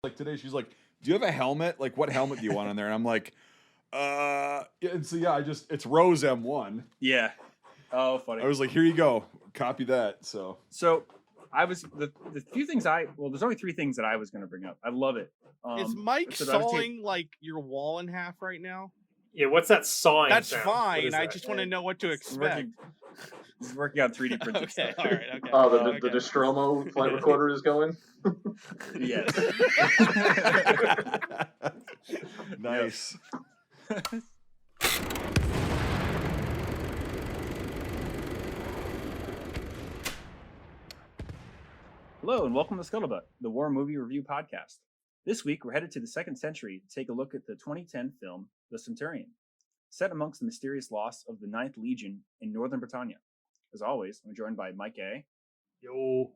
like today, she's like, "Do you have a helmet? Like, what helmet do you want on there?" And I'm like, yeah. And so yeah, it's Rose M1. Yeah. Oh, funny. I was like, "Here you go, copy that." So I was the few things there's only three things that I was going to bring up. I love it. Is Mike sawing like your wall in half right now? Yeah, what's that sawing That's sound? fine. I just want to know what to expect. He's working on 3D printing Okay, stuff. all right, okay. Oh, the Nostromo flight recorder is going? Yes. Nice. Hello and welcome to Scuttlebutt, the war movie review podcast. This week we're headed to the 2nd century to take a look at the 2010 film The Centurion, set amongst the mysterious loss of the 9th Legion in northern Britannia. As always, I'm joined by Mike A. Yo.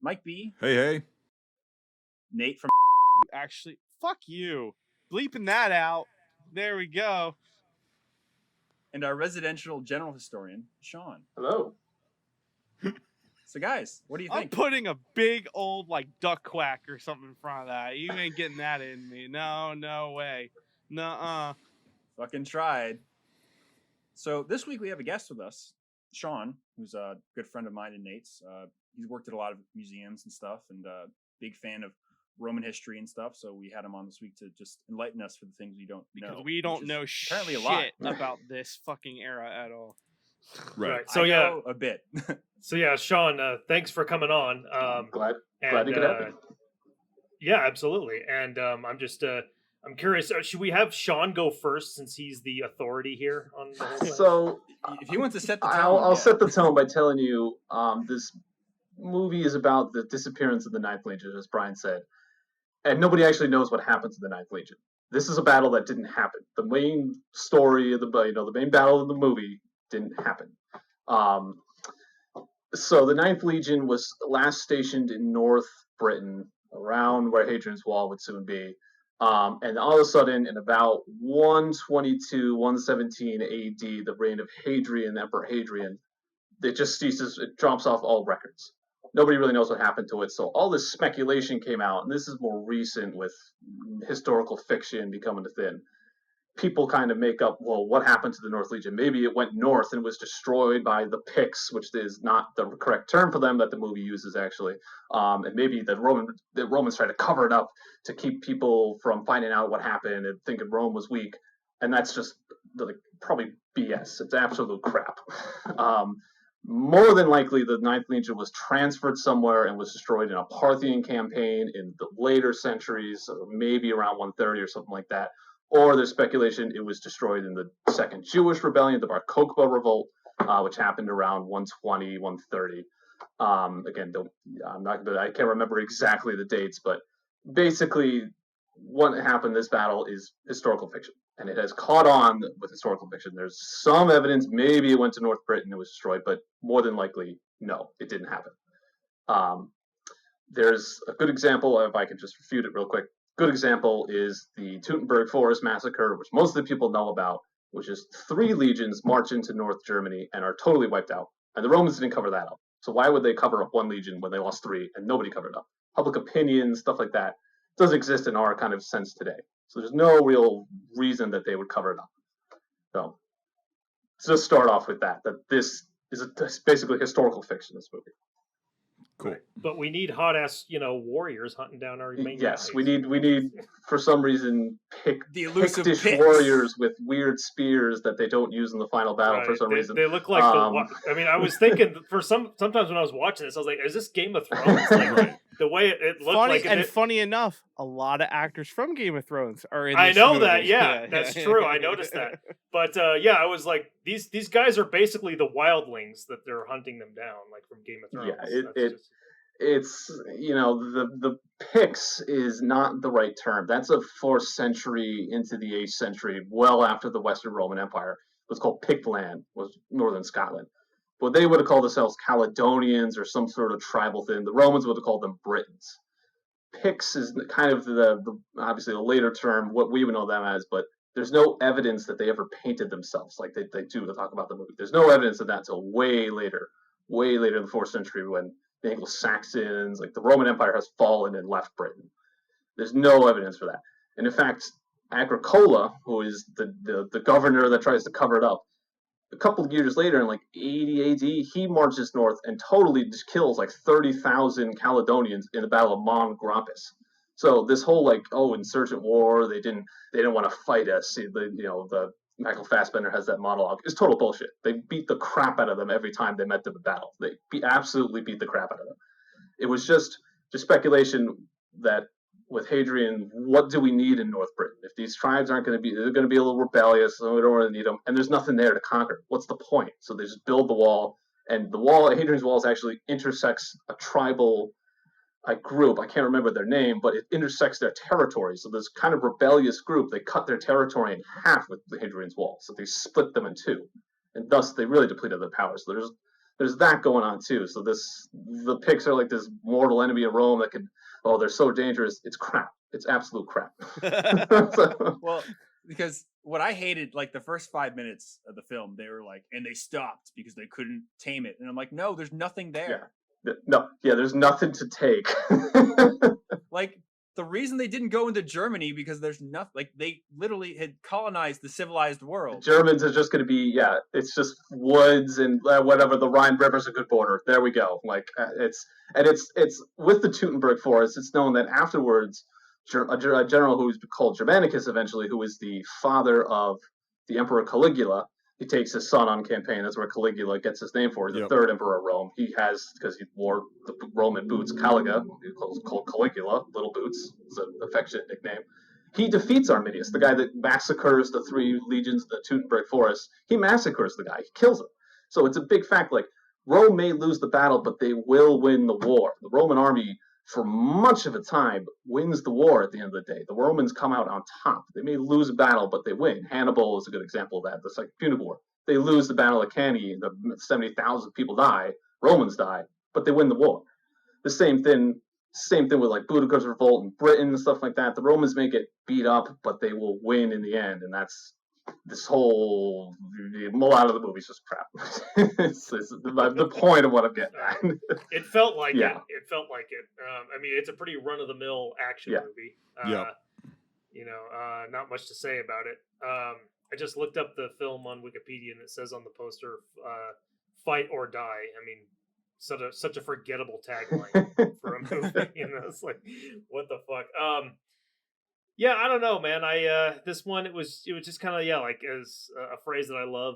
Mike B. Hey. Nate from Actually, fuck you. Bleeping that out. There we go. and our residential general historian, Sean. Hello. So guys, what do you think? I'm putting a big old like duck quack or something in front of that. You ain't getting that in me. No way. Nuh-uh. Fucking tried. So this week we have a guest with us, Sean, who's a good friend of mine and Nate's. He's worked at a lot of museums and stuff, and big fan of Roman history and stuff. So we had him on this week to just enlighten us for the things we don't know. Because we don't know apparently shit a lot about this fucking era at all. Right. So I know a bit. So yeah, Sean, thanks for coming on. Glad you could have it. Yeah, absolutely. And I'm just I'm curious. Should we have Sean go first since he's the authority here on the whole thing? So if you want to set the tone, I'll set the tone by telling you this movie is about the disappearance of the 9th Legion, as Brian said, and nobody actually knows what happened to the 9th Legion. This is a battle that didn't happen. The main story of the main battle of the movie didn't happen. So the 9th Legion was last stationed in North Britain, around where Hadrian's Wall would soon be. And all of a sudden, in about 122, 117 AD, the reign of Hadrian, Emperor Hadrian, it just ceases, it drops off all records. Nobody really knows what happened to it. So all this speculation came out, and this is more recent with historical fiction becoming a thing. People kind of make up, well, what happened to the North Legion? Maybe it went north and was destroyed by the Picts, which is not the correct term for them that the movie uses, actually. And maybe the Romans tried to cover it up to keep people from finding out what happened and thinking Rome was weak. And that's just probably BS. It's absolute crap. More than likely, the 9th Legion was transferred somewhere and was destroyed in a Parthian campaign in the later centuries, maybe around 130 or something like that. Or there's speculation it was destroyed in the Second Jewish Rebellion, the Bar Kokhba Revolt, which happened around 120, 130. Again, I can't remember exactly the dates, but basically what happened in this battle is historical fiction. And it has caught on with historical fiction. There's some evidence maybe it went to North Britain and it was destroyed, but more than likely, no, it didn't happen. There's a good example, if I could just refute it real quick. Good example is the Teutoburg Forest Massacre, which most of the people know about, which is 3 legions march into North Germany and are totally wiped out. And the Romans didn't cover that up. So why would they cover up 1 legion when they lost 3 and nobody covered it up? Public opinion, stuff like that, does exist in our kind of sense today. So there's no real reason that they would cover it up. So let's just start off with that this is basically historical fiction, this movie. Cool. Right. But we need hot ass, warriors hunting down our main Yes, guys. we need for some reason the elusive Pictish warriors with weird spears that they don't use in the final battle for some reason. They look like I was thinking sometimes when I was watching this, I was like, is this Game of Thrones? Like, the way it looked funny, like. And funny enough, a lot of actors from Game of Thrones are in this I know movie. that, yeah, that's true. I noticed that. But I was like, these guys are basically the wildlings that they're hunting them down, like from Game of Thrones. Yeah, it's the Picts is not the right term. That's a 4th century into the 8th century, well after the Western Roman Empire. It was called Pictland, was northern Scotland. But they would have called themselves Caledonians or some sort of tribal thing. The Romans would have called them Britons. Picts is kind of the obviously the later term, what we would know them as, but there's no evidence that they ever painted themselves like they do to talk about the movie. There's no evidence of that until way later in the 4th century when the Anglo-Saxons, like the Roman Empire has fallen and left Britain. There's no evidence for that. And in fact, Agricola, who is the governor that tries to cover it up, a couple of years later, in like 80 AD, he marches north and totally just kills like 30,000 Caledonians in the Battle of Mons Grampus. So this whole like insurgent war, they didn't want to fight us. The Michael Fassbender has that monologue. It's total bullshit. They beat the crap out of them every time they met them in battle. They absolutely beat the crap out of them. It was just speculation that with Hadrian, what do we need in North Britain? If these tribes they're going to be a little rebellious, so we don't really need them, and there's nothing there to conquer. What's the point? So they just build the wall, and Hadrian's walls actually intersects a tribal group. I can't remember their name, but it intersects their territory. So this kind of rebellious group, they cut their territory in half with the Hadrian's wall. So they split them in two, and thus they really depleted their power. So there's that going on too. So the Picts are like this mortal enemy of Rome that can. Oh, they're so dangerous. It's crap. It's absolute crap. Well, because what I hated, like the first 5 minutes of the film, they were like, and they stopped because they couldn't tame it. And I'm like, no, there's nothing there. There's nothing to take. Like the reason they didn't go into Germany because there's nothing. Like they literally had colonized the civilized world. The Germans are just going to be it's just woods and whatever. The Rhine River's a good border. There we go. Like it's with the Teutoburg Forest. It's known that afterwards, a general who's called Germanicus eventually, who is the father of the Emperor Caligula. He takes his son on campaign. That's where Caligula gets his name for. He's the third emperor of Rome. He has, because he wore the Roman boots, Caliga, called Caligula, little boots. It's an affectionate nickname. He defeats Arminius, the guy that massacres the 3 legions of the Teutoburg Forest. He massacres the guy. He kills him. So it's a big fact. Like, Rome may lose the battle, but they will win the war. The Roman army, for much of the time, wins the war at the end of the day. The Romans come out on top. They may lose a battle, but they win. Hannibal is a good example of that. The Second Punic War. They lose the Battle of Cannae, 70,000 people die, Romans die, but they win the war. The same thing with like Boudicca's revolt in Britain and stuff like that. The Romans may get beat up, but they will win in the end, and that's a lot of the movie's just crap. it's the point of what I'm getting at. It felt like it. It felt like it. I mean, it's a pretty run-of-the-mill action movie. Not much to say about it. I just looked up the film on Wikipedia, and it says on the poster, "Fight or die." I mean, such a forgettable tagline for a movie. It's like, what the fuck? Yeah, I don't know, man. This one it was just kind of like as a phrase that I love,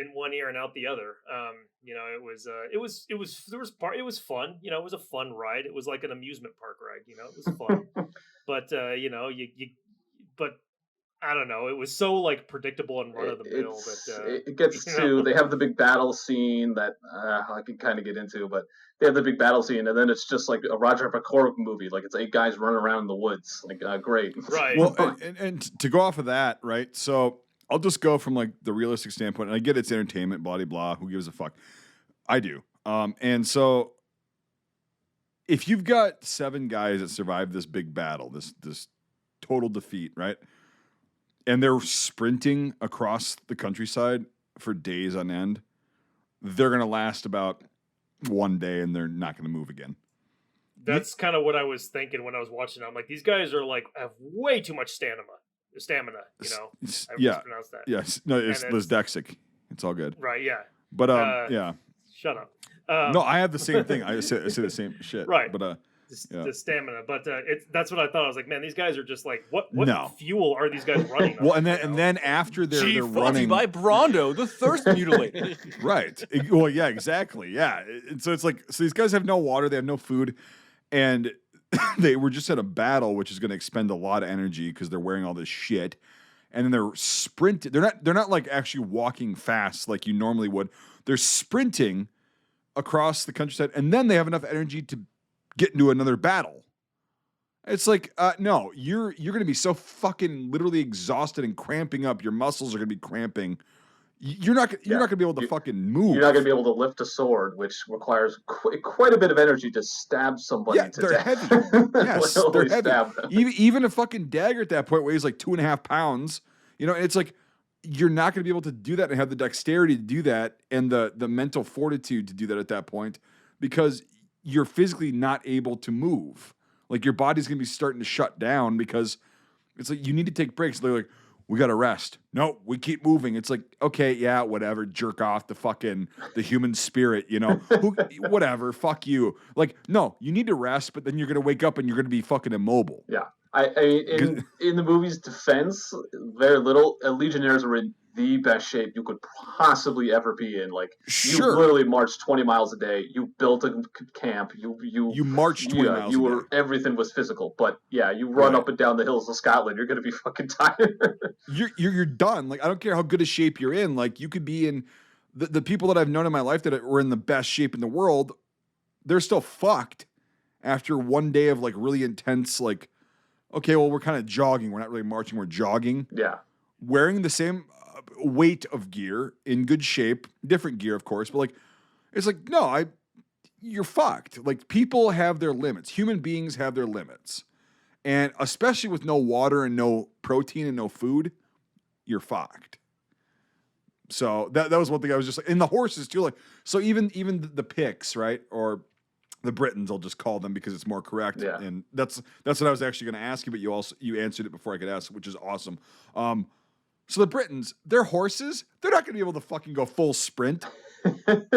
in one ear and out the other. It was fun. It was a fun ride. It was like an amusement park ride. It was fun, but but I don't know. It was so like predictable and run of the mill that it gets to. They have the big battle scene that I can kind of get into, but they have the big battle scene, and then it's just like a Roger McCormick movie. Like it's 8 guys running around in the woods. Like great. Right. Well, and to go off of that, right? So I'll just go from like the realistic standpoint, and I get it's entertainment, blah blah. Who gives a fuck? I do. And so if you've got 7 guys that survived this big battle, this total defeat, right? And they're sprinting across the countryside for days on end, they're going to last about 1 day and they're not going to move again. That's kind of what I was thinking when I was watching it. I'm like, these guys are like, have way too much stamina. I mispronounced that. Yes. No, it's dyslexic. It's all good. Right, yeah. But, yeah. Shut up. No, I have the same thing. I say the same shit. Right. But, the stamina, but that's what I thought. I was like, man, these guys are just like, what No. fuel are these guys running on? Well, and then after they're running by Brondo, the thirst mutilator. Right. Well, yeah, exactly. Yeah. And so it's like, so these guys have no water, they have no food, and they were just at a battle, which is going to expend a lot of energy because they're wearing all this shit, and then they're sprinting. They're not like actually walking fast like you normally would. They're sprinting across the countryside, and then they have enough energy to get into another battle. It's like, no, you're going to be so fucking literally exhausted and cramping up. Your muscles are going to be cramping. You're not going to be able to fucking move. You're not going to be able to lift a sword, which requires quite a bit of energy to stab somebody to they're death. heavy. Yes, they're heavy. Stab them. Even a fucking dagger at that point weighs like 2.5 pounds. It's like, you're not going to be able to do that and have the dexterity to do that and the mental fortitude to do that at that point because you're physically not able to move. Like your body's gonna be starting to shut down because it's like you need to take breaks. They're like, we gotta rest. No, we keep moving. It's like, okay, yeah, whatever. Jerk off the human spirit, whatever. Fuck you. Like, no, you need to rest, but then you're gonna wake up and you're gonna be fucking immobile. Yeah. In the movie's defense, very little Legionnaires were in the best shape you could possibly ever be in. Like, you literally marched 20 miles a day. You built a camp. You marched 20 miles a day. Everything was physical. But yeah, you run up and down the hills of Scotland, you're gonna be fucking tired. You're done. Like, I don't care how good a shape you're in. Like, you could be in the people that I've known in my life that were in the best shape in the world, they're still fucked after one day of like really intense, like, okay, well, we're kind of jogging. We're not really marching. We're jogging. Yeah. Wearing the same weight of gear, in good shape, different gear, of course. But like, it's like, no, you're fucked. Like, people have their limits. Human beings have their limits. And especially with no water and no protein and no food, you're fucked. So that was one thing I was just like, and the horses too. Like, so even the Picts, right? Or the Britons, I'll just call them because it's more correct. Yeah. And that's what I was actually going to ask you, but you answered it before I could ask, which is awesome. So the Britons, their horses, they're not going to be able to fucking go full sprint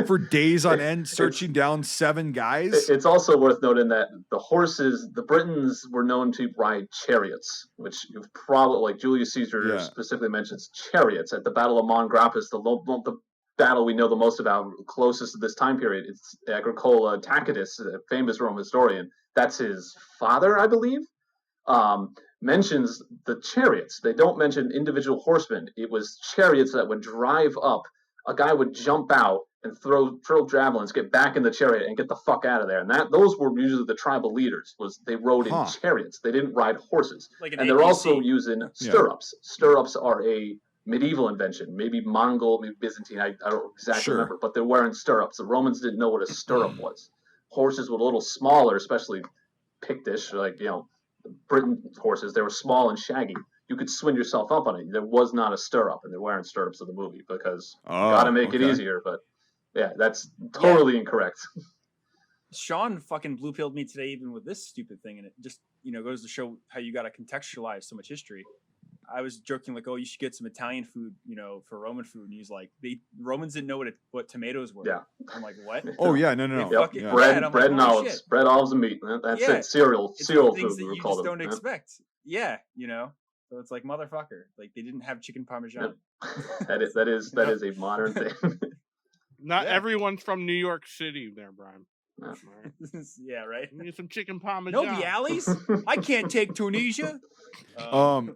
for days on end, searching down 7 guys. It's also worth noting that the Britons were known to ride chariots, which you've probably, like Julius Caesar specifically mentions chariots at the Battle of Mongrappus, the battle we know the most about, closest to this time period. It's Agricola Tacitus, a famous Roman historian. That's his father, I believe. Mentions the chariots. They don't mention individual horsemen. It was chariots that would drive up. A guy would jump out and throw javelins, get back in the chariot, and get the fuck out of there. And those were usually the tribal leaders. They rode in chariots. They didn't ride horses. And they're also using stirrups. Stirrups are a medieval invention, maybe Mongol, maybe Byzantine. I don't exactly remember, but they're wearing stirrups. The Romans didn't know what a stirrup was. Horses were a little smaller, especially Pictish, like Britain horses. They were small and shaggy. You could swing yourself up on it. There was not a stirrup, and they're wearing stirrups in the movie because you got to make it easier. But yeah, that's totally incorrect. Sean fucking blue-pilled me today even with this stupid thing, and it just goes to show how you got to contextualize so much history. I was joking like, oh, you should get some Italian food, for Roman food, and he's like, the Romans didn't know what tomatoes were. Yeah. I'm like, what? Oh yeah, no. Yep. Bread and olives, bread, olives, and meat. That's it. Cereal it's food. Things that you just don't expect. Yeah, So it's like, motherfucker, like they didn't have chicken parmesan. That is a modern thing. Not everyone's from New York City, there, Brian. No. Yeah, right. We need some chicken parmesan. No alleys. I can't take Tunisia.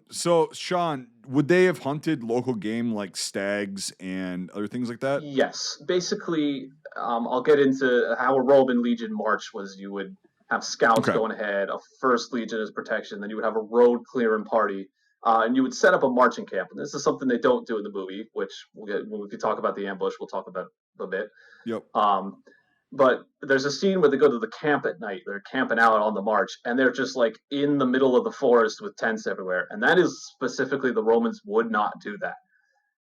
So Sean, would they have hunted local game like stags and other things like that? Yes. Basically, I'll get into how a Roman legion march was. You would have scouts going ahead, a first legion as protection, then you would have a road clearing party, and you would set up a marching camp. And this is something they don't do in the movie, which when we talk about the ambush, we'll talk about a bit. Yep. But there's a scene where they go to the camp at night. They're camping out on the march, and they're just like in the middle of the forest with tents everywhere. And that is specifically, the Romans would not do that.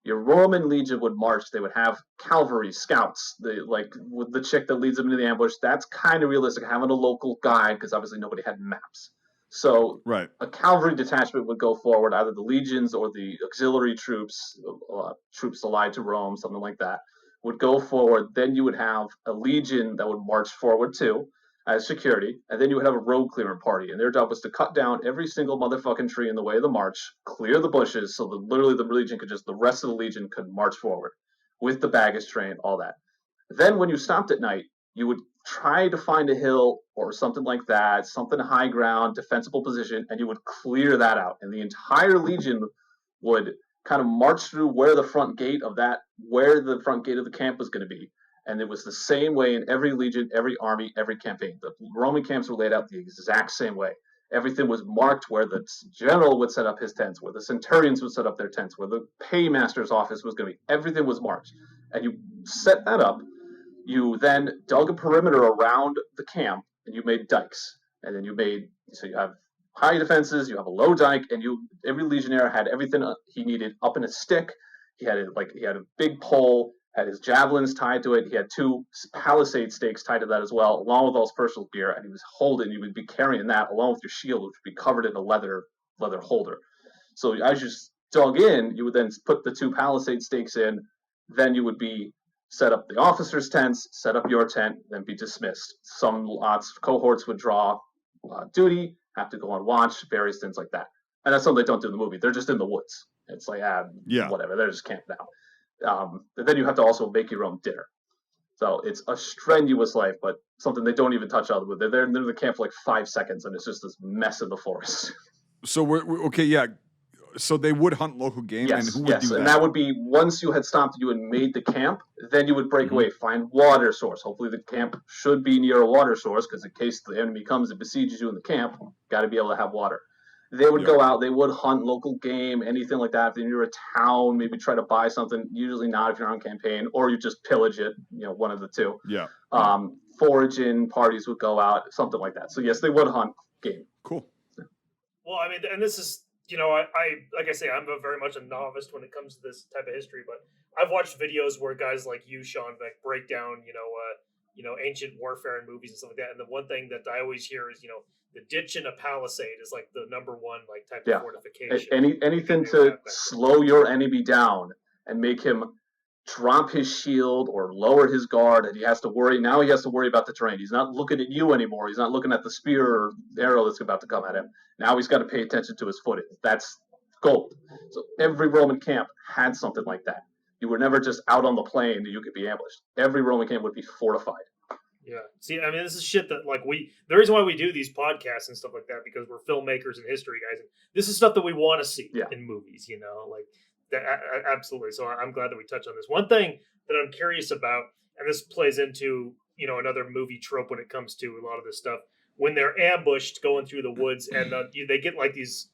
Your Roman legion would march. They would have cavalry, scouts. With the chick that leads them into the ambush, that's kind of realistic, having a local guide, because obviously nobody had maps. So a cavalry detachment would go forward, either the legions or the auxiliary troops, troops allied to Rome, something like that, would go forward. Then you would have a legion that would march forward too as security, and then you would have a road clearing party, and their job was to cut down every single motherfucking tree in the way of the march, clear the bushes, so that literally the rest of the legion could march forward with the baggage train, all that. Then when you stopped at night, you would try to find a hill or something like that, something high ground, defensible position, and you would clear that out, and the entire legion would kind of march through where the front gate of the camp was going to be. And it was the same way in every legion, every army, every campaign. The Roman camps were laid out the exact same way. Everything was marked where the general would set up his tents, where the centurions would set up their tents, where the paymaster's office was going to be. Everything was marked. And you set that up. You then dug a perimeter around the camp, and you made dikes. And then you have high defenses, you have a low dike, and every legionnaire had everything he needed up in a stick. He had a big pole, had his javelins tied to it. He had 2 palisade stakes tied to that as well, along with all his personal gear. And he was holding, you would be carrying that along with your shield, which would be covered in a leather holder. So as you dug in, you would then put the 2 palisade stakes in. Then you would be set up the officers' tents, set up your tent, then be dismissed. Some cohorts would draw duty, have to go on watch, various things like that. And that's something they don't do in the movie. They're just in the woods. It's like, whatever, they're just camped out. Then you have to also make your own dinner. So it's a strenuous life, but something they don't even touch on. They're in the camp for like 5 seconds, and it's just this mess in the forest. So we're okay, yeah. So they would hunt local game, and who would do that? And that would be once you had stopped you and made the camp, then you would break away, find water source. Hopefully the camp should be near a water source, because in case the enemy comes and besieges you in the camp, got to be able to have water. They would go out, they would hunt local game, anything like that. If you're a town, maybe try to buy something, usually not if you're on campaign, or you just pillage it, one of the two. Yeah. Foraging parties would go out, something like that. So yes, they would hunt game. Cool. Well, I mean, and this is, I like I say, I'm very much a novice when it comes to this type of history, but I've watched videos where guys like you, Sean, like break down, ancient warfare and movies and stuff like that. And the one thing that I always hear is, the ditch in a palisade is like the number one type of fortification. Anything to slow your enemy down and make him drop his shield or lower his guard, and he has to worry about the terrain. He's not looking at you anymore. He's not looking at the spear or arrow that's about to come at him. Now he's got to pay attention to his footing. That's gold. So every Roman camp had something like that. You were never just out on the plain that you could be ambushed. Every Roman camp would be fortified. Yeah. See, I mean, this is shit that the reason why we do these podcasts and stuff like that, because we're filmmakers and history guys, and this is stuff that we want to see in movies, that, absolutely. So I'm glad that we touched on this. One thing that I'm curious about, and this plays into, another movie trope when it comes to a lot of this stuff, when they're ambushed going through the woods and they get like these,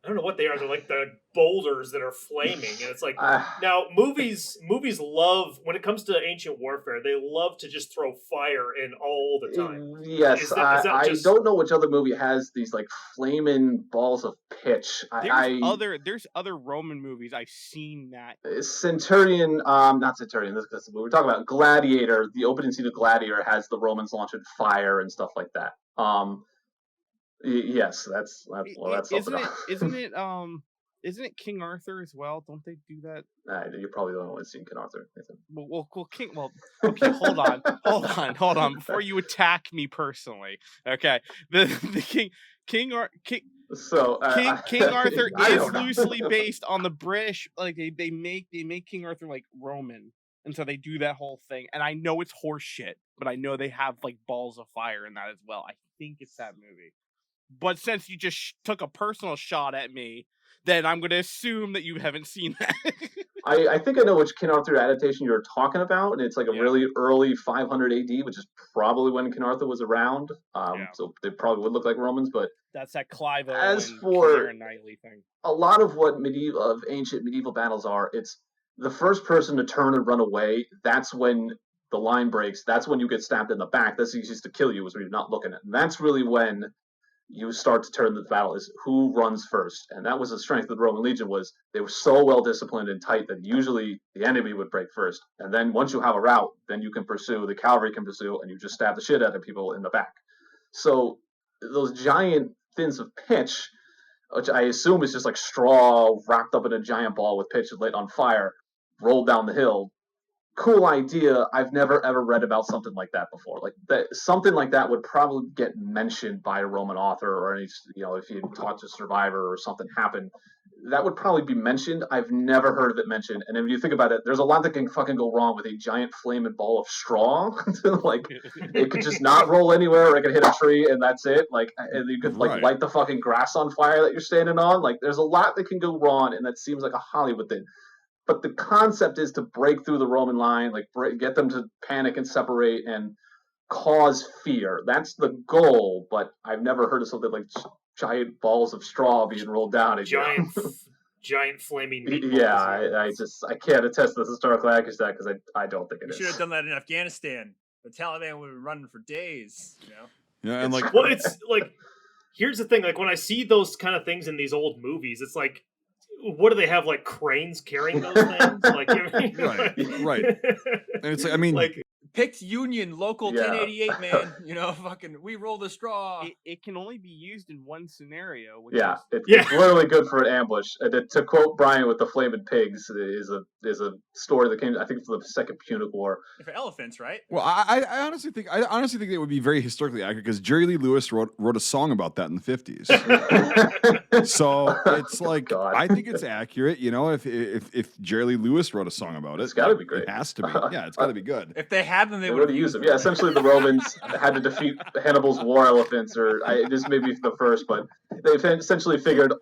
I don't know what they are. They're like the boulders that are flaming, and it's like now movies love, when it comes to ancient warfare, they love to just throw fire in all the time. Yes, I don't know which other movie has these like flaming balls of pitch. There's other Roman movies I've seen that. Centurion, not Centurion. This is what we're talking about. Gladiator. The opening scene of Gladiator has the Romans launching fire and stuff like that. Yes, that's isn't it King Arthur as well? Don't they do that? You probably don't want to see King Arthur. Okay, hold on. Before you attack me personally, okay? The King Arthur is loosely based on the British. Like they make King Arthur like Roman, and so they do that whole thing. And I know it's horse shit, but I know they have like balls of fire in that as well. I think it's that movie. But since you just took a personal shot at me, then I'm going to assume that you haven't seen that. I think I know which King Arthur adaptation you're talking about, and it's like a really early 500 AD, which is probably when King Arthur was around. So they probably would look like Romans, but that's that Clive as and for Knightley thing. A lot of what ancient medieval battles are, it's the first person to turn and run away. That's when the line breaks. That's when you get stabbed in the back. That's the easiest to kill you, is when you're not looking at. And that's really when you start to turn the battle, is who runs first. And that was the strength of the Roman legion, was they were so well disciplined and tight that usually the enemy would break first. And then once you have a route, then you can pursue, the cavalry can pursue, and you just stab the shit out of people in the back. So those giant thins of pitch, which I assume is just like straw wrapped up in a giant ball with pitch lit on fire, rolled down the hill. Cool idea. I've never ever read about something like that before. Like that, something like that would probably get mentioned by a Roman author, or any, if you talked to Survivor or something happened, that would probably be mentioned. I've never heard of it mentioned. And if you think about it, there's a lot that can fucking go wrong with a giant flaming ball of straw. Like it could just not roll anywhere, or it could hit a tree and that's it. Like, and you could light the fucking grass on fire that you're standing on. Like there's a lot that can go wrong, and that seems like a Hollywood thing. But the concept is to break through the Roman line, get them to panic and separate and cause fear. That's the goal. But I've never heard of something like giant balls of straw being rolled down. Giant flaming meatballs. Yeah, I can't attest to the historical accuracy of that, because I don't think it is. You should have done that in Afghanistan. The Taliban would have been running for days. Yeah, and it's like, here's the thing. Like when I see those kind of things in these old movies, it's like, what do they have, like cranes carrying those things? Like, right. And it's like, I mean, like picked Union local 1088, man. Fucking we roll the straw. It can only be used in one scenario. Which it's literally good for an ambush. To quote Brian with the flaming pigs is a story that came, I think, from the Second Punic War. For elephants, right? Well, I honestly think it would be very historically accurate because Jerry Lee Lewis wrote a song about that in the 50s. So it's like, I think it's accurate. If Jerry Lee Lewis wrote a song about it, it's got to be great. It has to be. Yeah, it's got to be good. If they had them, they would have used them. Yeah, essentially the Romans had to defeat Hannibal's war elephants, or this may be the first, but they essentially figured,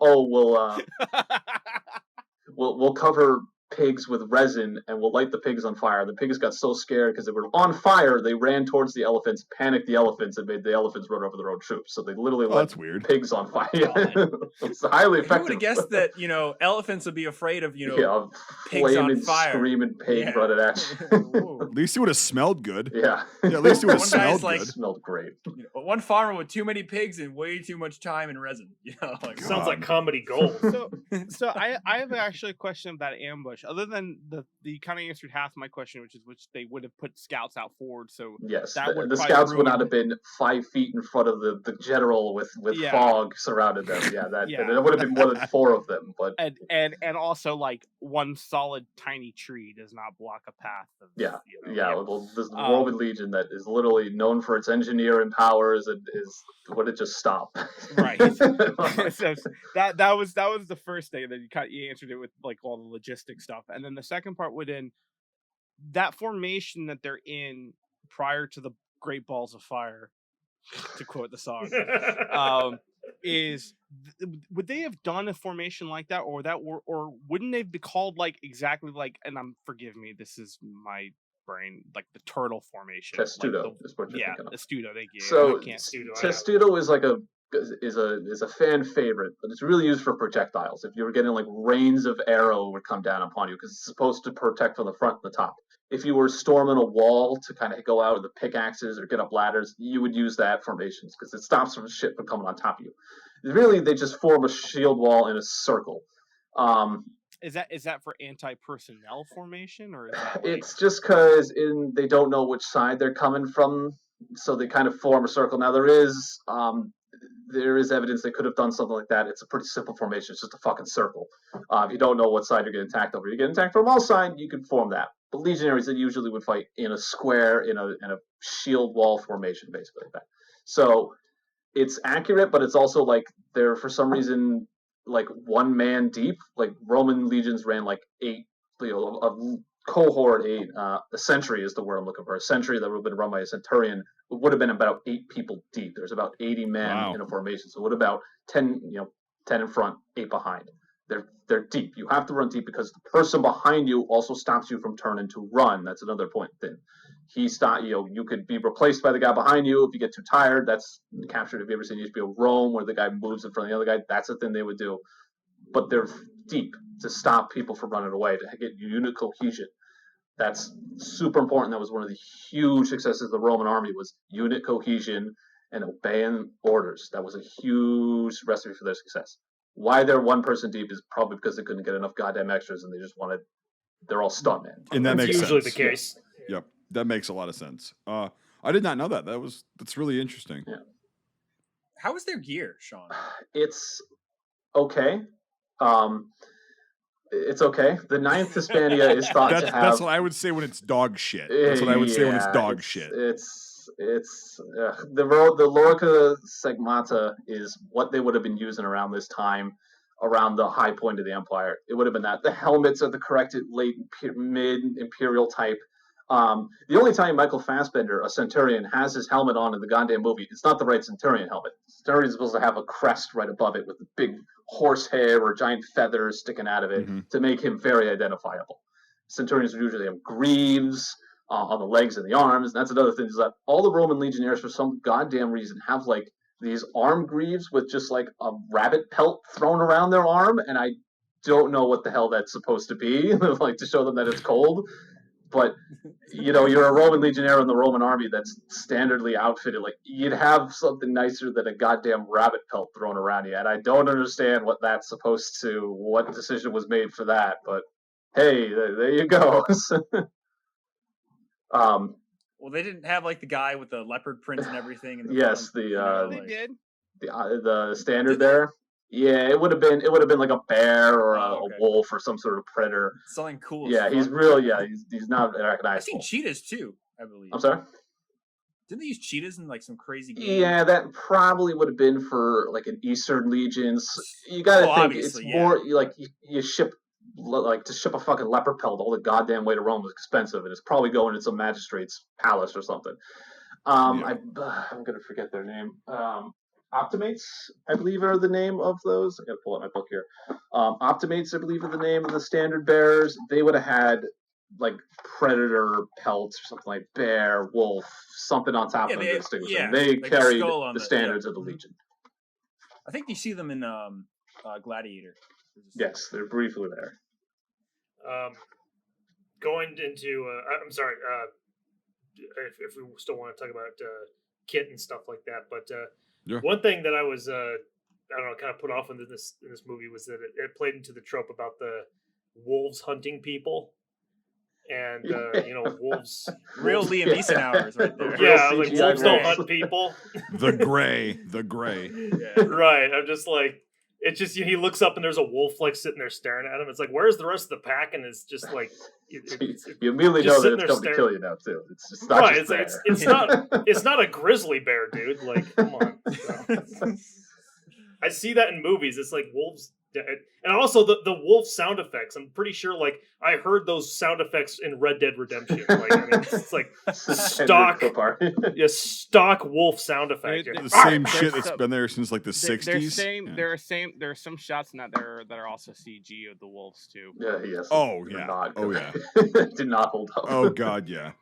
we'll cover pigs with resin and we'll light the pigs on fire. The pigs got so scared because they were on fire, they ran towards the elephants, panicked the elephants, and made the elephants run over their own troops. So they literally lit pigs on fire. It's highly effective. Who would have guessed that elephants would be afraid of pigs flaming, on fire, screaming pig running at you. At least it would have smelled good. Yeah, at least it would have smelled good. Smelled great. One farmer with too many pigs and way too much time and resin. Sounds like comedy gold. So I have actually a question of that ambush. Other than the kind of answered half my question, which they would have put scouts out forward. So yes, the scouts would not have been 5 feet in front of the general with fog surrounded them. And there would have been more than 4 of them. But and also like one solid tiny tree does not block a path. Well, this Roman legion that is literally known for its engineering powers and would it just stop? Right. So that was the first thing that you answered it with like all the logistics stuff, and then the second part would in that formation that they're in prior to the Great Balls of Fire, to quote the song, would they have done a formation like that, or wouldn't they be called like exactly like? And forgive me, this is my brain, like the turtle formation. Testudo is what you're thinking of. Testudo, thank you. So Testudo is like is a fan favorite, but it's really used for projectiles. If you were getting like rains of arrow would come down upon you because it's supposed to protect from the front and the top. If you were storming a wall to kind of go out with the pickaxes or get up ladders, you would use that formation because it stops some shit from coming on top of you. Really, they just form a shield wall in a circle. Is that for anti-personnel formation, or is that it's just because they don't know which side they're coming from, so they kind of form a circle. Now there is evidence they could have done something like that. It's a pretty simple formation. It's just a fucking circle. If you don't know what side you're getting attacked over, you get attacked from all sides, you can form that. But legionaries, they usually would fight in a square, in a shield wall formation, basically like that. So it's accurate, but it's also like they're for some reason like one man deep. Like Roman legions ran like 8, a cohort 8. A century is the word I'm looking for. A century that would have been run by a centurion would have been about 8 people deep. There's about 80 men in a formation, so it would have about 10 in front, 8 behind. They're deep. You have to run deep because the person behind you also stops you from turning to run. That's another point. Then you could be replaced by the guy behind you if you get too tired. That's captured. Have you ever seen HBO Rome where the guy moves in front of the other guy? That's the thing they would do. But they're deep to stop people from running away, to get unit cohesion. That's super important. That was one of the huge successes of the Roman army, was unit cohesion and obeying orders. That was a huge recipe for their success. Why they're one person deep is probably because they couldn't get enough goddamn extras and they're all stuntmen. And that makes usually sense. The case. Yep. That makes a lot of sense. I did not know that. That's really interesting. Yeah. How is their gear, Sean? It's okay. It's okay. The 9th Hispania is thought to have... That's what I would say when it's dog shit. That's what I would say when it's dog shit. The Lorica Segmata is what they would have been using around this time, around the high point of the empire. It would have been that. The helmets are the corrected late mid imperial type. The only time Michael Fassbender, a Centurion, has his helmet on in the goddamn movie, it's not the right Centurion helmet. Centurion is supposed to have a crest right above it with the big horsehair or giant feathers sticking out of it to make him very identifiable. Centurions would usually have greaves on the legs and the arms. And that's another thing, is that all the Roman legionnaires, for some goddamn reason, have like these arm greaves with just like a rabbit pelt thrown around their arm, and I don't know what the hell that's supposed to be, like to show them that it's cold. but you're a Roman legionnaire in the Roman army that's standardly outfitted. Like, you'd have something nicer than a goddamn rabbit pelt thrown around you. And I don't understand what decision was made for that. But hey, there you go. Well, they didn't have like the guy with the leopard print and everything. In the yes, front, they did. The standard there. Yeah, it would have been like a bear or a wolf or some sort of predator. Something cool. Yeah, he's real. Yeah, he's not recognizable. I've seen cheetahs too, I believe. I'm sorry? Didn't they use cheetahs in like some crazy game? Yeah, that probably would have been for like an Eastern Legions. You gotta think it's more like you ship, like, to ship a fucking leopard pelt all the goddamn way to Rome is expensive, and it's probably going to some magistrate's palace or something. I'm gonna forget their name. Optimates, I believe, are the name of those. I gotta pull out my book here. Optimates, I believe, are the name of the standard bearers. They would have had like predator pelts or something, like bear, wolf, something on top of them to distinguish them. They like carried the standards of the Legion. I think you see them in Gladiator. Yes, they're briefly there. Going into, I'm sorry, if we still want to talk about kit and stuff like that, but one thing that I was, I don't know, kind of put off in this movie was that it played into the trope about the wolves hunting people. And wolves, real Liam Neeson hours right there. Yeah, like wolves don't hunt people. The gray. Yeah. Right. I'm just like, it's just he looks up and there's a wolf like sitting there staring at him. It's like, where's the rest of the pack? And it's just like you immediately know that it's coming to kill you now too. It's just not right. It's not a grizzly bear, dude. Like, come on. I see that in movies. It's like wolves. And also the wolf sound effects. I'm pretty sure, like, I heard those sound effects in Red Dead Redemption. Like, I mean, it's like stock wolf sound effect. The same shit that's been there since like the 60s. There are some shots in that are also CG of the wolves too. Yeah, yes. Oh yeah. Did not hold up. Oh god, yeah.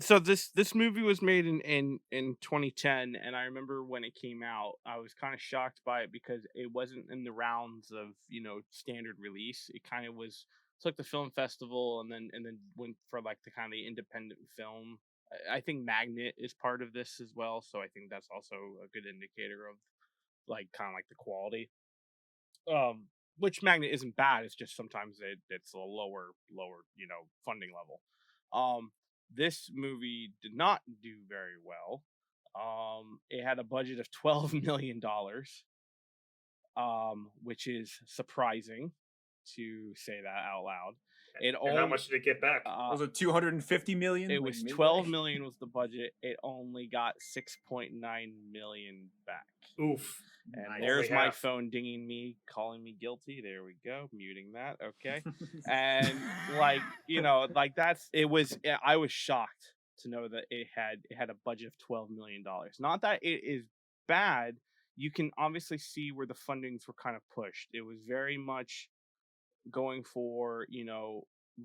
So this movie was made in 2010, and I remember when it came out, I was kind of shocked by it because it wasn't in the rounds of standard release. It kind of was. It's like the film festival, and then went for like the kind of the independent film. I think Magnet is part of this as well, so I think that's also a good indicator of like kind of like the quality. Which Magnet isn't bad. It's just sometimes it's a lower funding level. This movie did not do very well. It had a budget of $12 million, which is surprising to say that out loud. And how much did it get back? Was it $250 million? It was $12 million was the budget. It only got $6.9 million back. Oof. And there's my phone dinging me, calling me guilty. There we go, muting that. Okay. And I was shocked to know that it had a budget of $12 million. Not that it is bad. You can obviously see where the fundings were kind of pushed. It was very much going for,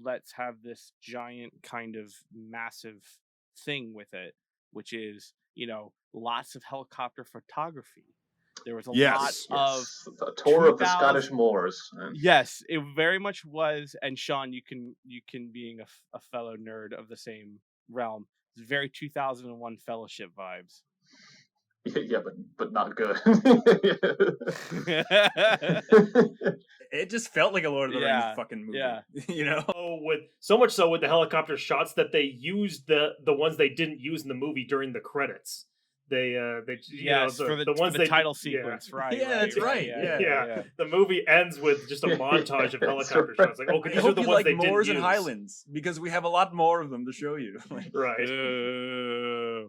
let's have this giant kind of massive thing with it, which is, lots of helicopter photography. There was a lot of a tour of the Scottish moors. Yes, it very much was. And Sean, you can being a fellow nerd of the same realm, it's very 2001 Fellowship vibes. Yeah, but not good. It just felt like a Lord of the Rings fucking movie. Yeah. With so much so with the helicopter shots that they used the ones they didn't use in the movie during the credits. For the title sequence, right? Yeah, that's right. Yeah. The movie ends with just a montage of helicopter shots. Like, these are the ones they Moors and Highlands because we have a lot more of them to show you. Right.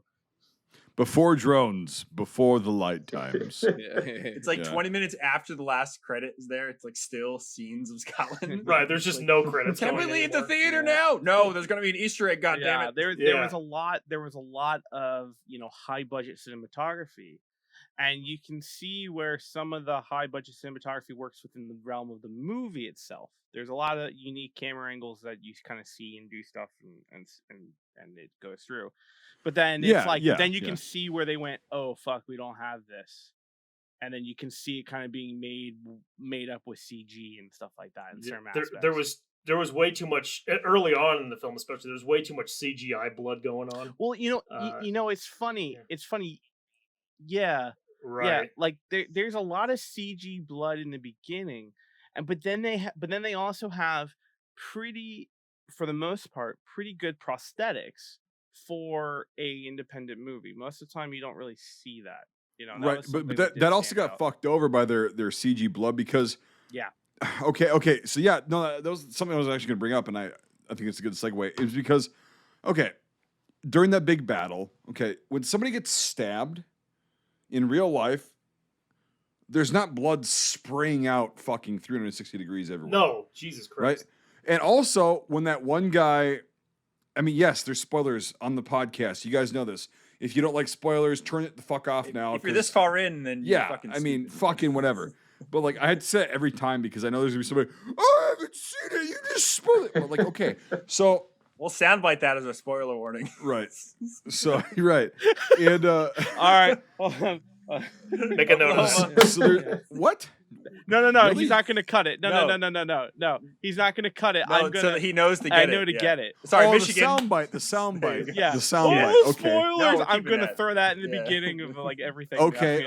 Before drones, before the light times. It's like 20 minutes after the last credit is there. It's like still scenes of Scotland. Right, there's just no credits. Can we leave the theater now? No, there's gonna be an Easter egg. God damn it! There was a lot of high budget cinematography, and you can see where some of the high budget cinematography works within the realm of the movie itself. There's a lot of unique camera angles that you kind of see and do stuff, and it goes through. But then then you can see where they went, oh fuck, we don't have this, and then you can see it kind of being made up with CG and stuff like that in certain aspects. there was way too much early on in the film, especially. There was way too much CGI blood going on. Well, it's funny. yeah. It's funny. Yeah. Right. Yeah, like there's a lot of CG blood in the beginning, but then they also have pretty, for the most part, pretty good prosthetics for a independent movie. Most of the time, you don't really see that. That Right, was but something that also stand got out. fucked over by their CG blood because Yeah. okay, so yeah, no, that was something I was actually going to bring up, and I think it's a good segue. It was because during that big battle, when somebody gets stabbed in real life, there's not blood spraying out fucking 360 degrees everywhere. No, Jesus Christ. Right? And also, when that one guy, I mean, yes, there's spoilers on the podcast. You guys know this. If you don't like spoilers, turn it the fuck off now. If you're this far in, then you're fucking stupid. fucking whatever. But like, I had to say it every time because I know there's gonna be somebody, I haven't seen it, you just spoiled it. But like, okay, so we'll soundbite that as a spoiler warning. Right. So you're right. And all right. Make a note of that. What? No. Really? He's not gonna cut it. No. He's not gonna cut it. No, I'm gonna. so that he knows to get it. I know to get it. Sorry, The Michigan. soundbite. Yeah. The soundbite. Oh, Okay. spoilers! No, I'm gonna that. throw that in the beginning of like everything. Okay.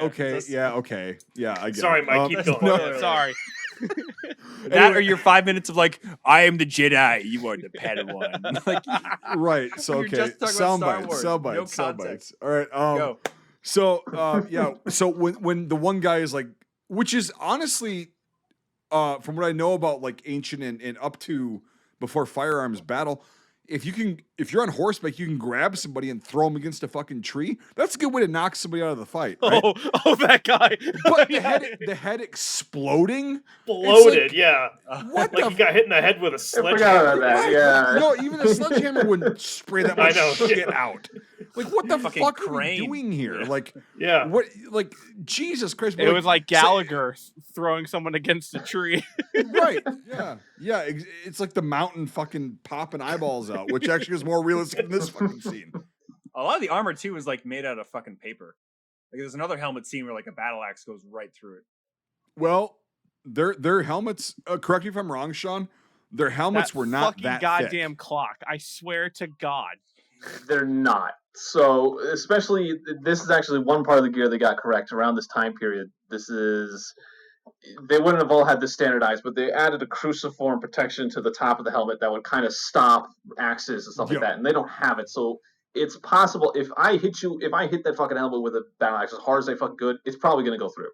Yeah. Okay. Yeah. I get Sorry, it. Mike. Keep going. No, Sorry. That or your 5 minutes of like, I am the Jedi, you are the Padawan. Like, right. So we were just talking about Star Wars. Soundbites. No context. All right. Go. So yeah. So when the one guy is like, which is honestly, from what I know about like ancient and up to before firearms battle, if you're on horseback, you can grab somebody and throw them against a fucking tree. That's a good way to knock somebody out of the fight. Right? Oh, that guy. But the head exploding. Exploded, like, yeah. What like the he got hit in the head with a I sledgehammer. forgot about that. Yeah. No, even a sledgehammer wouldn't spray that much I know. shit out. Like, what the Fucking fuck are we crane. doing here? Like, Yeah. what? Like, Jesus Christ! It was like Gallagher throwing someone against a tree. Right? Yeah. It's like the mountain fucking popping eyeballs out, which actually is more realistic than this fucking scene. A lot of the armor too is like made out of fucking paper. Like there's another helmet scene where like a battle axe goes right through it. Well, their helmets. Correct me if I'm wrong, Sean. Their helmets were not fucking that goddamn thick. clock. I swear to God. They're not. So, especially, this is actually one part of the gear they got correct around this time period. They wouldn't have all had this standardized, but they added a cruciform protection to the top of the helmet that would kind of stop axes and stuff like that, and they don't have it. So, it's possible if I hit that fucking helmet with a battle axe as hard as they fucking could, it's probably going to go through.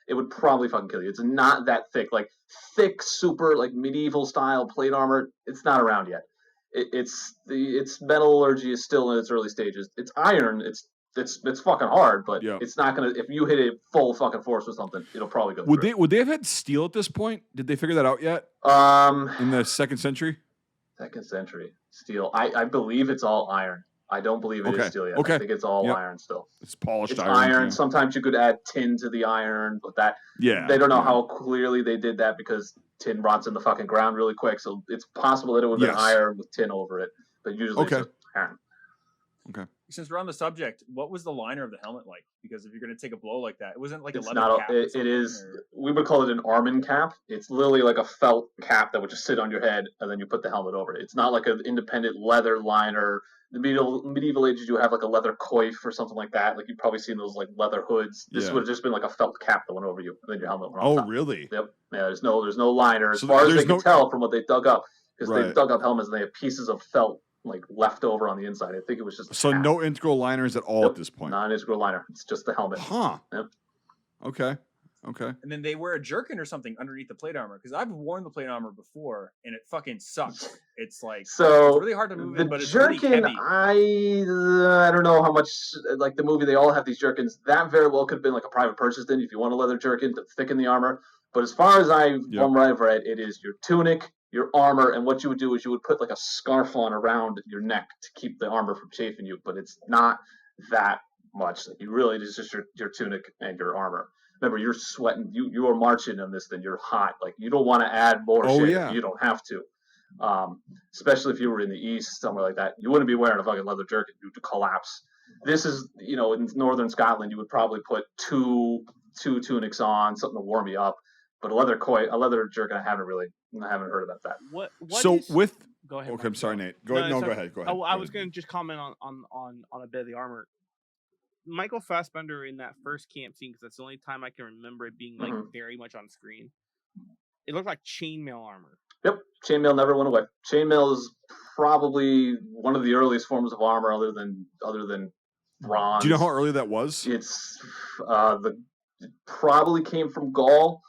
It would probably fucking kill you. It's not that thick. Like, thick, super, like, medieval style plate armor, it's not around yet. Its metallurgy is still in its early stages. It's iron. It's fucking hard, but it's not gonna. If you hit it full fucking force with something, it'll probably go. Would they have had steel at this point? Did they figure that out yet? In the 2nd century. 2nd century steel. I believe it's all iron. I don't believe it is steel yet. Okay. I think it's all iron still. It's polished it's iron. Yeah. Sometimes you could add tin to the iron, but that they don't know how clearly they did that because tin rots in the fucking ground really quick. So it's possible that it would have been iron with tin over it, but usually it's just iron. Okay. Since we're on the subject, what was the liner of the helmet like? Because if you're going to take a blow like that, it wasn't like it's a leather cap. It is. Or... We would call it an Armin cap. It's literally like a felt cap that would just sit on your head, and then you put the helmet over it. It's not like an independent leather liner. The medieval ages, you have like a leather coif or something like that. Like you've probably seen those like leather hoods. This would have just been like a felt cap that went over you, and then your helmet went on top. Really? Yep. Yeah. There's no liner as far as they can tell from what they dug up, because they dug up helmets and they have pieces of felt like left over on the inside. I think it was just so no integral liners at all at this point. Non-integral liner. It's just the helmet. Huh. Yep. Okay. And then they wear a jerkin or something underneath the plate armor, because I've worn the plate armor before and it fucking sucks. It's like it's really hard to move in, but it's jerkin, really heavy. I don't know how much, like the movie, they all have these jerkins. That very well could have been like a private purchase then if you want a leather jerkin to thicken the armor. But as far as I've read, it is your tunic, your armor, and what you would do is you would put like a scarf on around your neck to keep the armor from chafing you. But it's not that much. Like you really, it's just your tunic and your armor. Remember, you're sweating. You are marching on this, then you're hot. Like you don't want to add more shit. Yeah. You don't have to. Especially if you were in the East, somewhere like that. You wouldn't be wearing a fucking leather jerkin. You'd collapse. This is, in northern Scotland, you would probably put two tunics on, something to warm you up. But a leather jerkin, I haven't heard about that. What So is... with Go ahead. okay, Mike, I'm sorry, go. Nate. Go ahead. No, it's go okay. ahead. Go ahead. I was going to just comment on a bit of the armor. Michael Fassbender in that first camp scene, because that's the only time I can remember it being like very much on screen. It looked like chainmail armor. Yep, chainmail never went away. Chainmail is probably one of the earliest forms of armor, other than bronze. Do you know how early that was? It's it probably came from Gaul.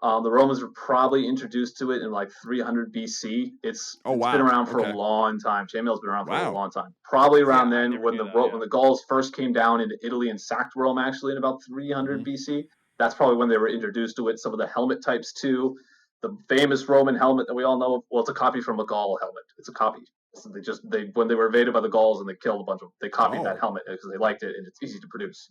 The Romans were probably introduced to it in like 300 BC. It's been around for a long time. Chainmail's been around for a long time. Probably around then when the Gauls first came down into Italy and sacked Rome, actually in about 300 BC. That's probably when they were introduced to it. Some of the helmet types too. The famous Roman helmet that we all know, well, it's a copy from a Gaul helmet. It's a copy. So when they were invaded by the Gauls and they killed a bunch of them, they copied that helmet because they liked it and it's easy to produce.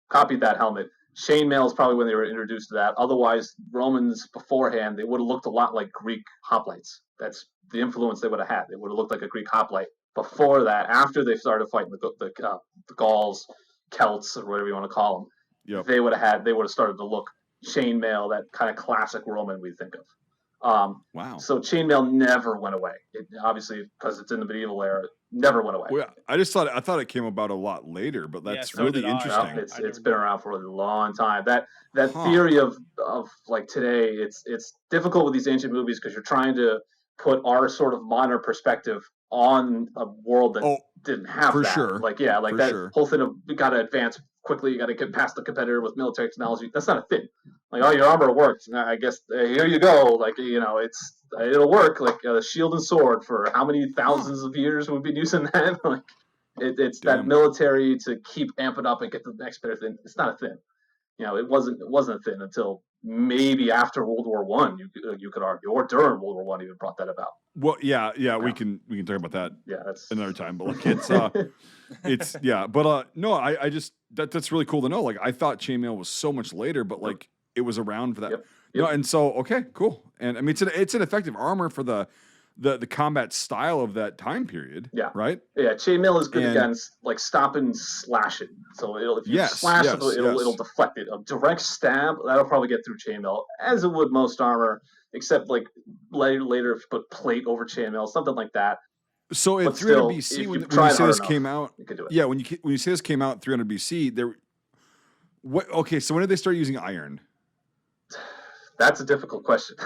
Copied that helmet. Chainmail is probably when they were introduced to that. Otherwise, Romans beforehand, they would have looked a lot like Greek hoplites. That's the influence they would have had. They would have looked like a Greek hoplite. Before that, after they started fighting the Gauls, Celts, or whatever you want to call them, they would have started to look chainmail, that kind of classic Roman we think of. So chainmail never went away. It, obviously, because it's in the medieval era, never went away. Well, I thought it came about a lot later, but that's really interesting. No, it's been around for a long time. That theory of like today, it's difficult with these ancient movies because you're trying to put our sort of modern perspective on a world that didn't have that. Sure. Like that whole thing of we got to advance quickly, you got to get past the competitor with military technology. That's not a thing. Like, oh, your armor worked. I guess here you go. Like, it'll work. Like a shield and sword for how many thousands of years we've been using that. Like, it's that military to keep amping up and get the next better thing. It's not a thing. It wasn't a thing until maybe after World War I. You could argue, or during World War I even brought that about. Well, yeah, we can talk about that. Yeah, that's another time. But like it's no, I just that's really cool to know. Like I thought chainmail was so much later, but like it was around for that. Yep. No, and so okay, cool. And I mean it's an effective armor for the combat style of that time period. Yeah. Right? Yeah, chainmail is good against like stopping slashing. So if you slash it, it'll deflect it. A direct stab, that'll probably get through chainmail, as it would most armor, except like later if you put plate over chainmail, something like that. So in 300 BC, when you say this came out, yeah, when you say this came out in 300 BC, so when did they start using iron? That's a difficult question.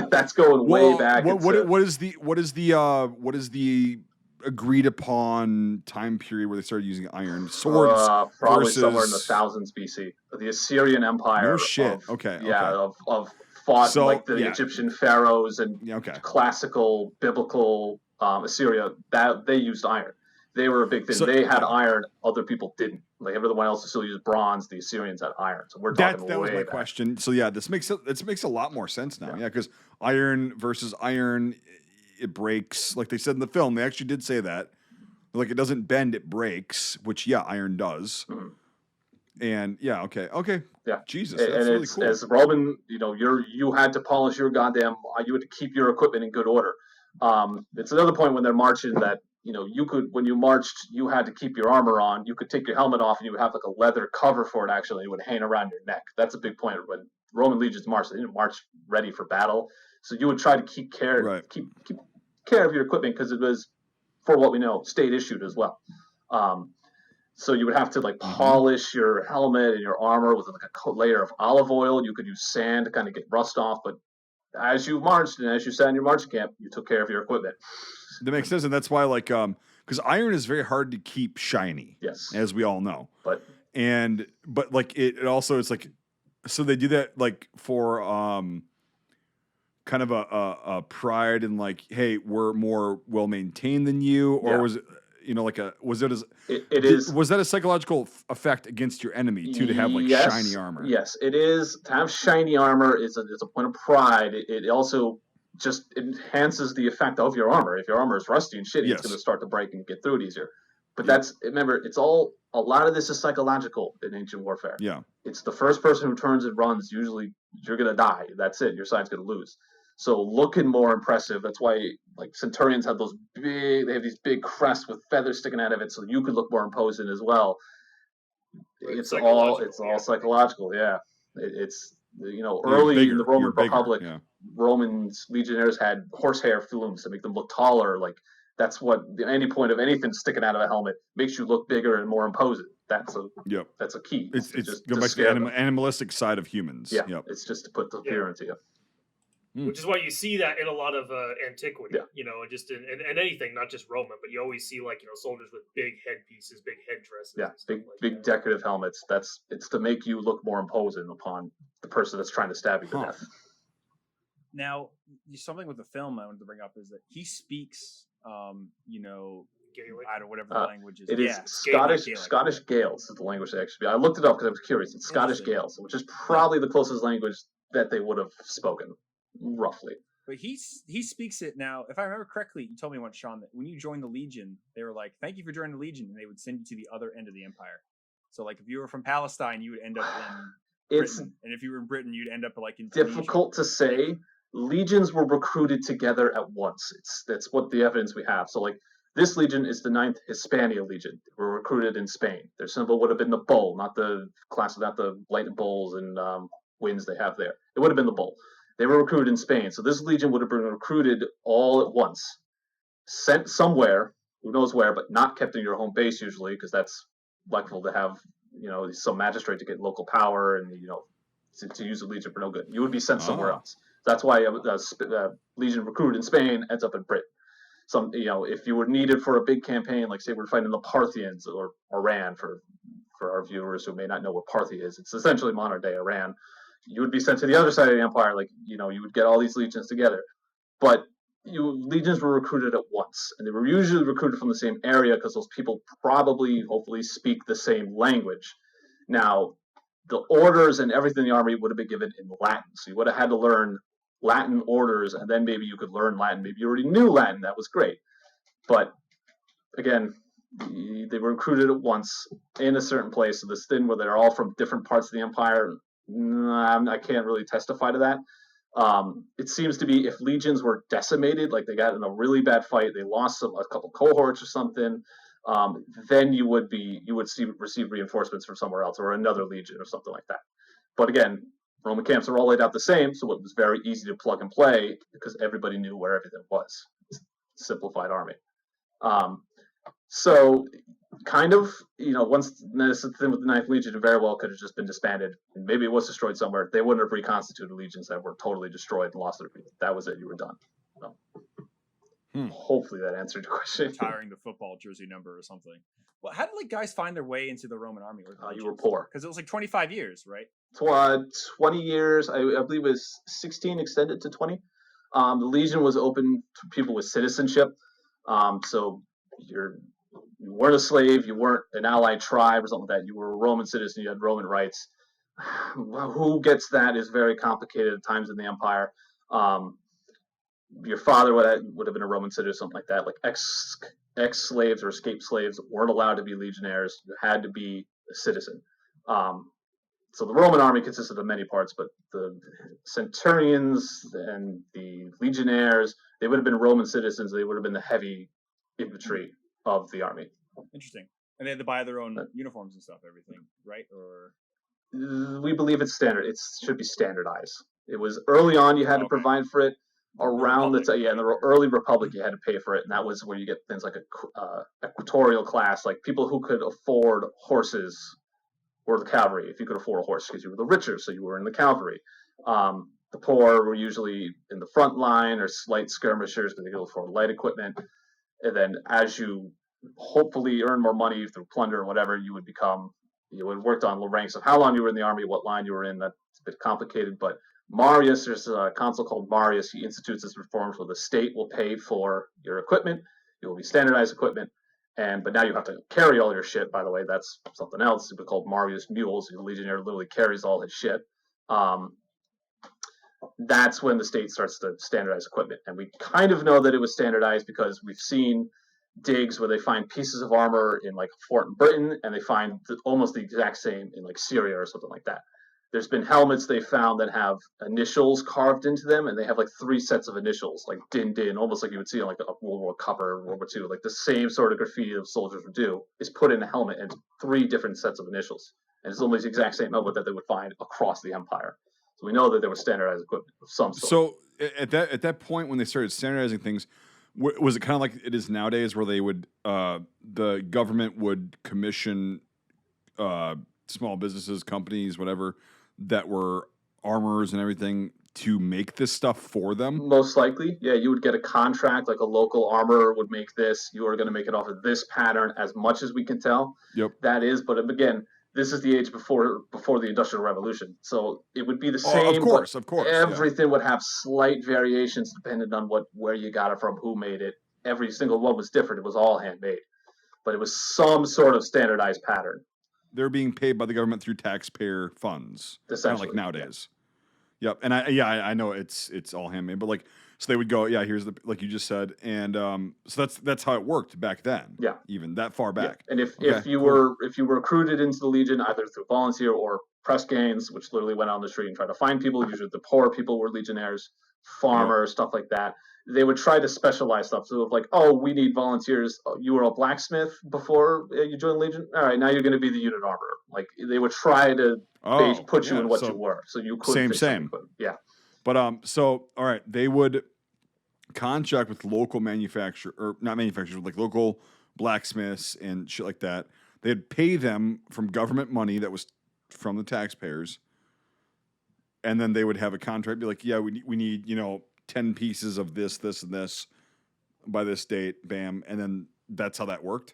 That's going way back. What is the agreed upon time period where they started using iron swords? Probably somewhere in the thousands BC. The Assyrian Empire. No shit. Of fought like the Egyptian pharaohs and classical biblical Assyria. That they used iron. They were a big thing. They had iron. Other people didn't. Like everyone else still used bronze. The Assyrians had iron. So we're talking that was my back. question. So yeah, this makes a lot more sense now. Yeah, because iron versus iron, it breaks. Like they said in the film, they actually did say that. Like it doesn't bend, it breaks. Which iron does. Mm-hmm. And yeah. Jesus, that's really cool. As Roman, you had to polish your goddamn. You had to keep your equipment in good order. It's another point when they're marching that. You could, when you marched, you had to keep your armor on. You could take your helmet off and you would have like a leather cover for it, actually. It would hang around your neck. That's a big point. When Roman legions marched, they didn't march ready for battle. So you would try to keep care of your equipment because it was, for what we know, state issued as well. So you would have to polish your helmet and your armor with like a layer of olive oil. You could use sand to kind of get rust off. But as you marched and as you sat in your marching camp, you took care of your equipment. That makes sense, and that's why, because iron is very hard to keep shiny. Yes, as we all know. But it also it's like, so they do that like for kind of a pride in like, hey, we're more well maintained than you, or was it was that a psychological effect against your enemy too, to have like shiny armor? Yes, it is. To have shiny armor is a point of pride. It also just enhances the effect of your armor. If your armor is rusty and shitty, it's going to start to break and get through it easier. But remember, a lot of this is psychological in ancient warfare. Yeah. It's the first person who turns and runs, usually you're going to die. That's it. Your side's going to lose. So looking more impressive. That's why like Centurions have they have these big crests with feathers sticking out of it, so you could look more imposing as well. It's all psychological. Yeah. It's Early in the You're Roman bigger, Republic, yeah. Romans legionnaires had horsehair plumes to make them look taller. Like that's what any point of anything sticking out of a helmet makes you look bigger and more imposing. That's a key. It's just going to back to the scare them. animalistic side of humans. Yeah, Yep. it's just to put the fear into you. Which is why you see that in a lot of antiquity, just in anything, not just Roman, but you always see soldiers with big headpieces, big headdresses. Yeah, big decorative helmets. It's to make you look more imposing upon the person that's trying to stab you to death. Now, something with the film I wanted to bring up is that he speaks, Gaelic, I don't know, whatever the language is. It is Scottish Gaels is the language they actually. I looked it up because I was curious. It's Scottish Gaels, which is probably the closest language that they would have spoken, roughly. But he speaks it now. If I remember correctly, you told me once, Sean, that when you joined the Legion, they were like, "Thank you for joining the Legion," and they would send you to the other end of the Empire. So, like, if you were from Palestine, you would end up in Britain, and if you were in Britain, you'd end up in difficult to say. Legions were recruited together at once. That's what the evidence we have. So, like, this legion is the 9th Hispania Legion. They were recruited in Spain. Their symbol would have been the bull, not the lightning bulls and winds they have there. It would have been the bull. They were recruited in Spain. So this legion would have been recruited all at once, sent somewhere, who knows where, but not kept in your home base usually, because that's likely to have some magistrate to get local power and to use the legion for no good. You would be sent somewhere else. That's why a legion recruited in Spain ends up in Britain. If you were needed for a big campaign, like say we're fighting the Parthians or Iran, for our viewers who may not know what Parthia is, it's essentially modern day Iran. You would be sent to the other side of the empire, you would get all these legions together. But legions were recruited at once, and they were usually recruited from the same area because those people probably, hopefully, speak the same language. Now, the orders and everything in the army would have been given in Latin, so you would have had to learn Latin orders, and then maybe you could learn Latin. Maybe you already knew Latin, that was great. But again, they were recruited at once in a certain place. So this thing where they're all from different parts of the empire, I can't really testify to that. It seems to be if legions were decimated, like they got in a really bad fight, they lost a couple cohorts or something, then you would receive reinforcements from somewhere else or another legion or something like that. But again, Roman camps are all laid out the same, so it was very easy to plug and play because everybody knew where everything was. It's a simplified army. So kind of, once this thing with the 9th Legion very well could have just been disbanded, and maybe it was destroyed somewhere. They wouldn't have reconstituted legions that were totally destroyed and lost their people. That was it. You were done. So, hopefully that answered your question. Retiring the football jersey number or something. Well, how did guys find their way into the Roman army? You were poor. Because it was 25 years, right? 20 years. I believe it was 16 extended to 20. The Legion was open to people with citizenship. So you weren't a slave, you weren't an allied tribe or something like that. You were a Roman citizen, you had Roman rights. Who gets that is very complicated at times in the empire. Your father would have been a Roman citizen, something like that. Like ex-slaves or escaped slaves weren't allowed to be legionnaires. You had to be a citizen. So the Roman army consisted of many parts, but the Centurions and the legionnaires, they would have been Roman citizens. They would have been the heavy infantry of the army. Interesting. And they had to buy their own uniforms and stuff, everything, right? Or we believe it's standard. It should be standardized. It was early on you had to provide for it. Around in the early Republic, you had to pay for it, and that was where you get things like a equatorial class, like people who could afford horses or the cavalry. If you could afford a horse, because you were the richer, so you were in the cavalry. The poor were usually in the front line or slight skirmishers, because they could afford light equipment. And then, as you hopefully earn more money through plunder or whatever, you would worked on the ranks of how long you were in the army, what line you were in. That's a bit complicated, but Marius, there's a consul called Marius. He institutes this reforms where the state will pay for your equipment. It will be standardized equipment, but now you have to carry all your shit. By the way, that's something else. It's called Marius mules. The legionnaire literally carries all his shit. That's when the state starts to standardize equipment, and we kind of know that it was standardized because we've seen digs where they find pieces of armor in like a fort in Britain, and they find almost the exact same in like Syria or something like that. There's been helmets they found that have initials carved into them, and they have like 3 sets of initials, like din din, almost like you would see on like a World War Cup or World War II. Like the same sort of graffiti that soldiers would do is put in a helmet, and 3 different sets of initials. And it's almost the exact same helmet that they would find across the empire. So we know that there was standardized equipment of some sort. So at that point when they started standardizing things, was it kind of like it is nowadays, where they would the government would commission small businesses, companies, whatever, that were armorers and everything to make this stuff for them? Most likely, yeah. You would get a contract, like a local armorer would make this. You are going to make it off of this pattern, as much as we can tell. Yep. That is, but again, this is the age before the Industrial Revolution, so it would be the same. Of course. Everything would have slight variations depending on where you got it from, who made it. Every single one was different. It was all handmade, but it was some sort of standardized pattern. They're being paid by the government through taxpayer funds, kind of like nowadays. Yeah. Yep, and I know it's all handmade, but so they would go, here's the, like you just said, and so that's how it worked back then. Yeah, even that far back. Yeah. And if you were recruited into the Legion either through volunteer or press gangs, which literally went on the street and tried to find people, usually the poor people were legionnaires, farmers, stuff like that. They would try to specialize stuff. So we need volunteers. You were a blacksmith before you joined Legion. All right, now you're going to be the unit armorer. Like they would try to put you in what you were, so you could same. Yeah. But so all right, they would contract with local local blacksmiths and shit like that. They'd pay them from government money that was from the taxpayers, and then they would have a contract. Be like, we need 10 pieces of this, and this by this date, bam, and then that's how that worked.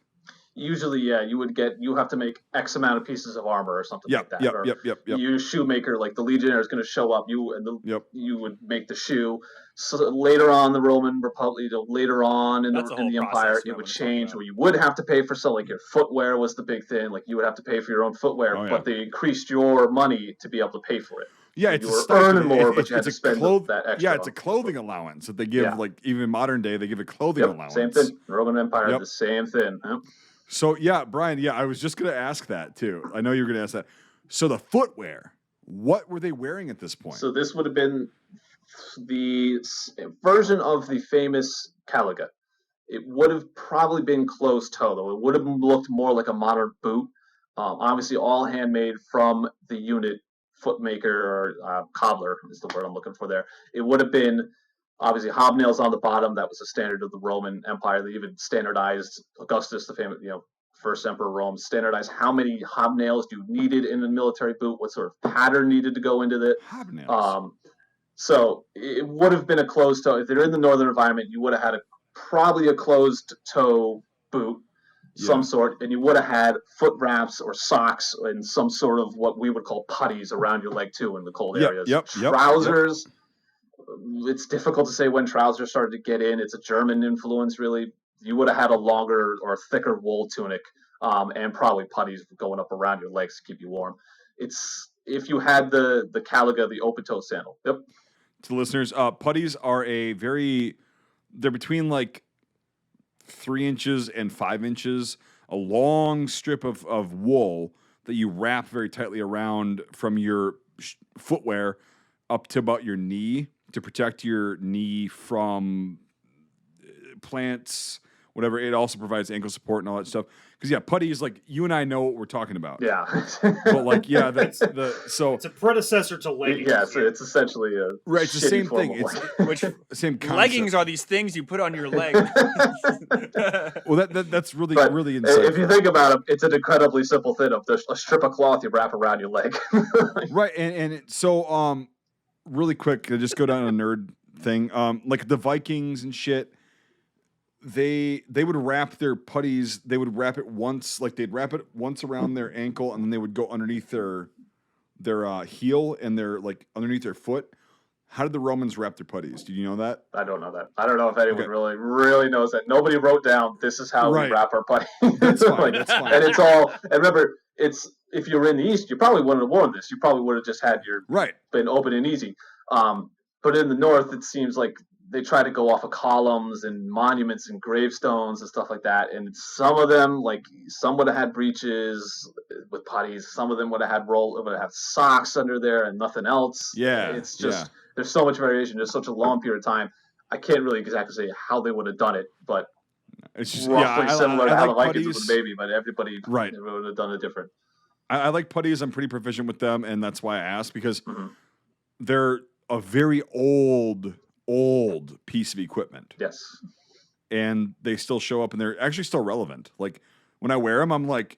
Usually, you have to make X amount of pieces of armor or something like that. Yep. You shoemaker, like the legionnaire is going to show up, you would make the shoe. So later on, the Roman Republic, later on in the Empire, it would change where you would have to pay for your footwear was the big thing. Like you would have to pay for your own footwear, but they increased your money to be able to pay for it. Yeah, you were earning more, but you had to spend that extra. Yeah, it's a clothing allowance that they give. Even in modern day, they give a clothing allowance. Same thing. Roman Empire, the same thing. Yep. So Brian, I was just going to ask that too. I know you were going to ask that. So the footwear, what were they wearing at this point? So this would have been the version of the famous caliga. It would have probably been closed toe, though. It would have looked more like a modern boot. Obviously, all handmade from the unit footmaker or cobbler is the word I'm looking for there. It would have been obviously hobnails on the bottom. That was a standard of the Roman Empire. They even standardized Augustus, the famous, first emperor of Rome, standardized how many hobnails you needed in a military boot, what sort of pattern needed to go into it. Hobnails. So it would have been a closed toe. If they're in the northern environment, you would have had probably a closed toe boot, some sort, and you would have had foot wraps or socks and some sort of what we would call putties around your leg too in the cold areas. Trousers. It's difficult to say when trousers started to get in. It's a German influence, really. You would have had a longer or thicker wool tunic, and probably putties going up around your legs to keep you warm. It's if you had the caliga, the open-toe sandal. Yep. To the listeners, putties are they're between 3 inches and 5 inches, a long strip of wool that you wrap very tightly around from your footwear up to about your knee to protect your knee from plants, whatever. It also provides ankle support and all that stuff. Because putties, you and I know what we're talking about. Yeah. But that's it's a predecessor to leggings. Yeah, so it's essentially it's the same thing. It's same concept. Leggings are these things you put on your leg. Well, that's really insightful. If you think about it, it's an incredibly simple thing of a strip of cloth you wrap around your leg. Right, and so really quick, I just go down a nerd thing. Like the Vikings and shit, they would wrap their putties. They would wrap it once, they'd wrap it once around their ankle, and then they would go underneath their heel and their underneath their foot. How did the Romans wrap their putties? Did you know that? I don't know that. I don't know if anyone really knows that. Nobody wrote down this is how we wrap our putty. That's fine. That's fine. And it's all. And remember, if you were in the East, you probably wouldn't have worn this. You probably would have just had your been open and easy. But in the North, it seems like they try to go off of columns and monuments and gravestones and stuff like that. And some of them, some would have had breeches with putties. Some of them would have had socks under there and nothing else. Yeah, it's just there's so much variation. There's such a long period of time. I can't really exactly say how they would have done it, but it's just roughly similar to how the Vikings putties. would maybe. But everybody would have done it different. I like putties. I'm pretty proficient with them, and that's why I asked because. Mm-hmm. they're a very old piece of equipment. Yes. And they still show up and they're actually still relevant. Like when I wear them, I'm like,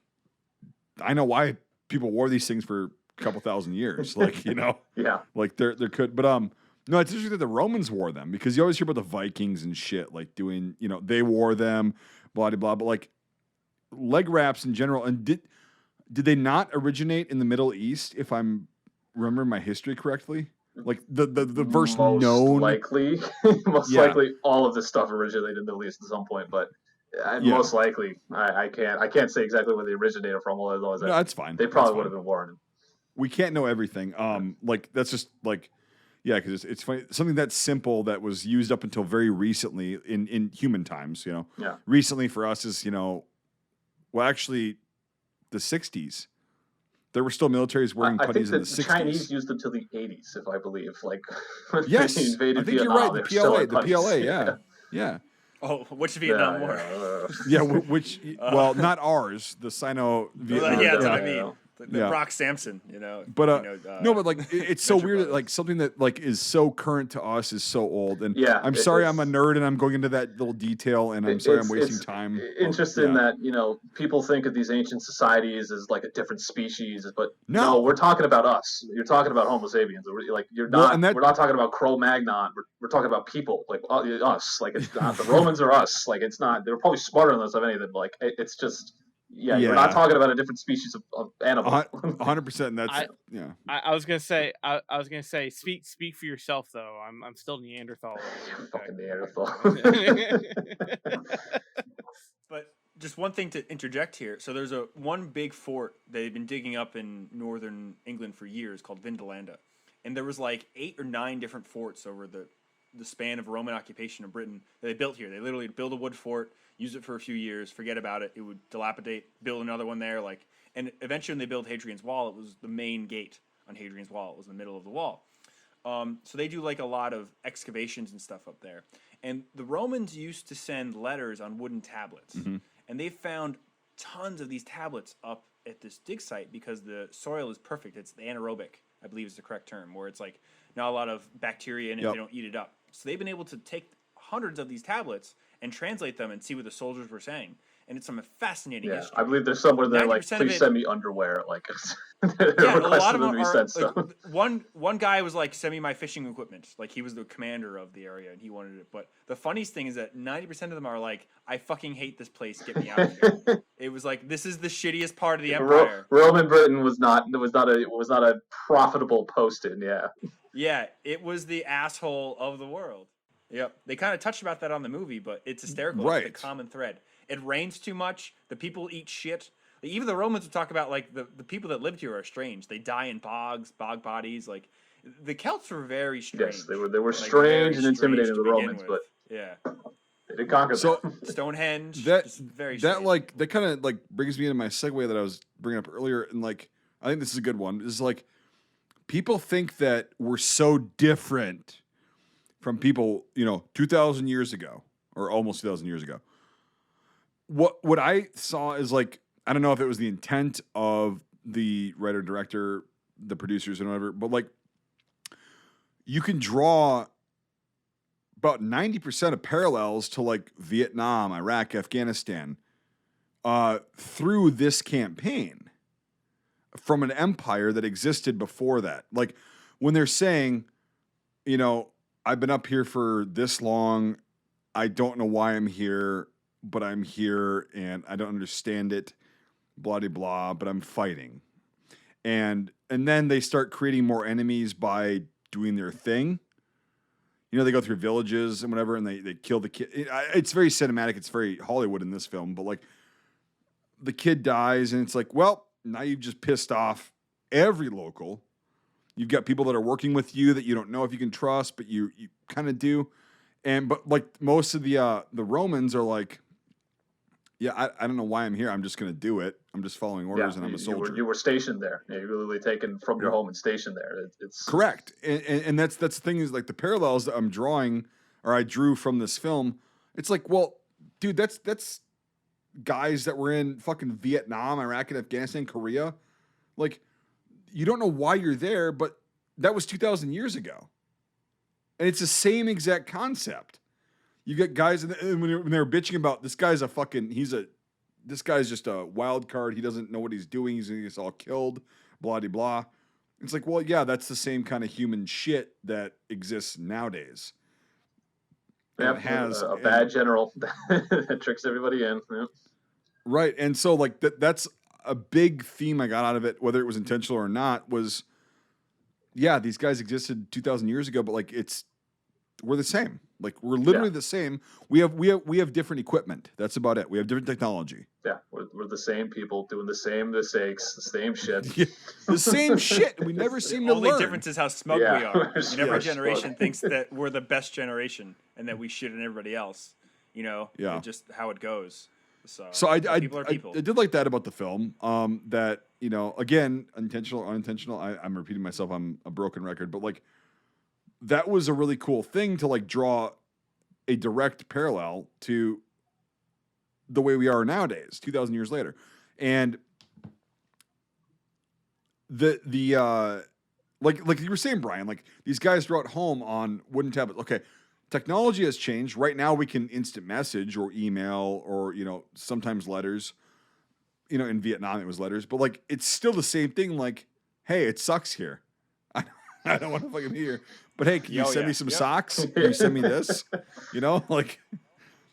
I know why people wore these things for a couple thousand years. Like, Yeah. like they're could, but no, it's interesting that the Romans wore them because you always hear about the Vikings and shit, like doing, they wore them, blah, blah, blah. But like leg wraps in general, and did they not originate in the Middle East, if I'm remembering my history correctly? Like the first most known, likely, likely all of this stuff originated in the Middle East at some point, but most likely, I can't say exactly where they originated from. Although no, that's fine. They probably would have been worn. We can't know everything. Like that's just like, yeah, because it's funny. Something that's simple that was used up until very recently in human times. Yeah. Recently for us is well, actually, the '60s. There were still militaries wearing puttees in the 60s. The Chinese used them till the 80s, if I believe. Like, yes, they invaded I think Vietnam, you're right. The PLA, yeah. Oh, which Vietnam War? Yeah, which, well, not ours, the Sino-Vietnam. Yeah, that's what I mean. The Brock Sampson, But no, but like it's so weird that like something that like is so current to us is so old. And I'm sorry I'm a nerd and I'm going into that little detail and I'm sorry I'm wasting time. Interesting that people think of these ancient societies as like a different species, but no, we're talking about us. You're talking about Homo sapiens. You're not. We're not talking about Cro-Magnon. We're talking about people like us. Like it's not the Romans are us. Like it's not. They're probably smarter than us of anything. But like it's just. Yeah, you're not talking about a different species of animal. 100%. That's I was gonna say. I was gonna say. Speak for yourself, though. I'm still Neanderthal. Fucking Neanderthal. But just one thing to interject here. So there's one big fort they've been digging up in northern England for years called Vindolanda, and there was like 8 or 9 different forts over the span of Roman occupation of Britain that they built here. They literally build a wood fort, use it for a few years, forget about it. It would dilapidate, build another one there. And eventually when they built Hadrian's Wall, it was the main gate on Hadrian's Wall. It was in the middle of the wall. So they do like a lot of excavations and stuff up there. And the Romans used to send letters on wooden tablets. Mm-hmm. And they found tons of these tablets up at this dig site because the soil is perfect. It's anaerobic, I believe is the correct term, where it's like not a lot of bacteria in it. They don't eat it up. So they've been able to take hundreds of these tablets and translate them and see what the soldiers were saying. And it's some fascinating history. I believe there's somewhere there like, please send me underwear. Like, a lot of them are, like, one guy was like, send me my fishing equipment. Like, he was the commander of the area and he wanted it. But the funniest thing is that 90% of them are like, I fucking hate this place. Get me out of here. It was like, this is the shittiest part of the empire. Roman Britain was not a profitable posting. Yeah. Yeah, it was the asshole of the world. Yep. They kind of touched about that on the movie, but it's hysterical. Right. It's the common thread. It rains too much. The people eat shit. Even the Romans would talk about, like, the people that lived here are strange. They die in bog bodies. Like, the Celts were very strange. Yes, they were strange and intimidating to the Romans, but yeah, they did conquer them. Stonehenge. Very that like that kind of like brings me into my segue that I was bringing up earlier, and like I think this is a good one. Is like people think that we're so different from people 2,000 years ago or almost 2,000 years ago. What I saw is like, I don't know if it was the intent of the writer, director, the producers, and whatever, but like you can draw about 90% of parallels to like Vietnam, Iraq, Afghanistan through this campaign from an empire that existed before that. Like when they're saying, I've been up here for this long, I don't know why I'm here, but I'm here and I don't understand it, blah, blah, blah, but I'm fighting. And then they start creating more enemies by doing their thing. They go through villages and whatever, and they kill the kid. It's very cinematic. It's very Hollywood in this film, but like the kid dies and it's like, well, now you've just pissed off every local. You've got people that are working with you that you don't know if you can trust, but you kind of do. But like most of the Romans are like, yeah, I don't know why I'm here. I'm just going to do it. I'm just following orders, and I'm a soldier. You were stationed there. You were literally taken from your home and stationed there. It's correct. And that's the thing is like the parallels that I'm drawing, or I drew from this film. It's like, well, dude, that's guys that were in fucking Vietnam, Iraq, and Afghanistan, Korea. Like, you don't know why you're there, but that was 2,000 years ago. And it's the same exact concept. You get guys, and when they were bitching about this guy's this guy's just a wild card. He doesn't know what he's doing. He's going to get all killed, blah, blah, blah. It's like, well, yeah, that's the same kind of human shit that exists nowadays. Yeah, it has a bad general that tricks everybody in. Yep. Right. And so like that's a big theme I got out of it, whether it was intentional or not, was, yeah, these guys existed 2,000 years ago, but like we're the same. Like we're literally the same. We have different equipment. That's about it. We have different technology. Yeah, we're the same people doing the same mistakes, the same shit. Yeah, the same shit. We never seem to learn. The only difference is how smug we are. And every Yeah. generation thinks that we're the best generation and that we shit on everybody else. Yeah. Just how it goes. So I people are people. I did like that about the film. That again, intentional, unintentional. I'm repeating myself. I'm a broken record, but like that was a really cool thing to like draw a direct parallel to the way we are nowadays, 2,000 years later, and the like you were saying, Brian, like these guys wrote home on wooden tablets. Okay. Technology has changed. Right now we can instant message or email or, sometimes letters. In Vietnam it was letters, but like it's still the same thing. Like, hey, it sucks here. I don't want to fucking be here. But hey, can you send me some socks? Can you send me this? Like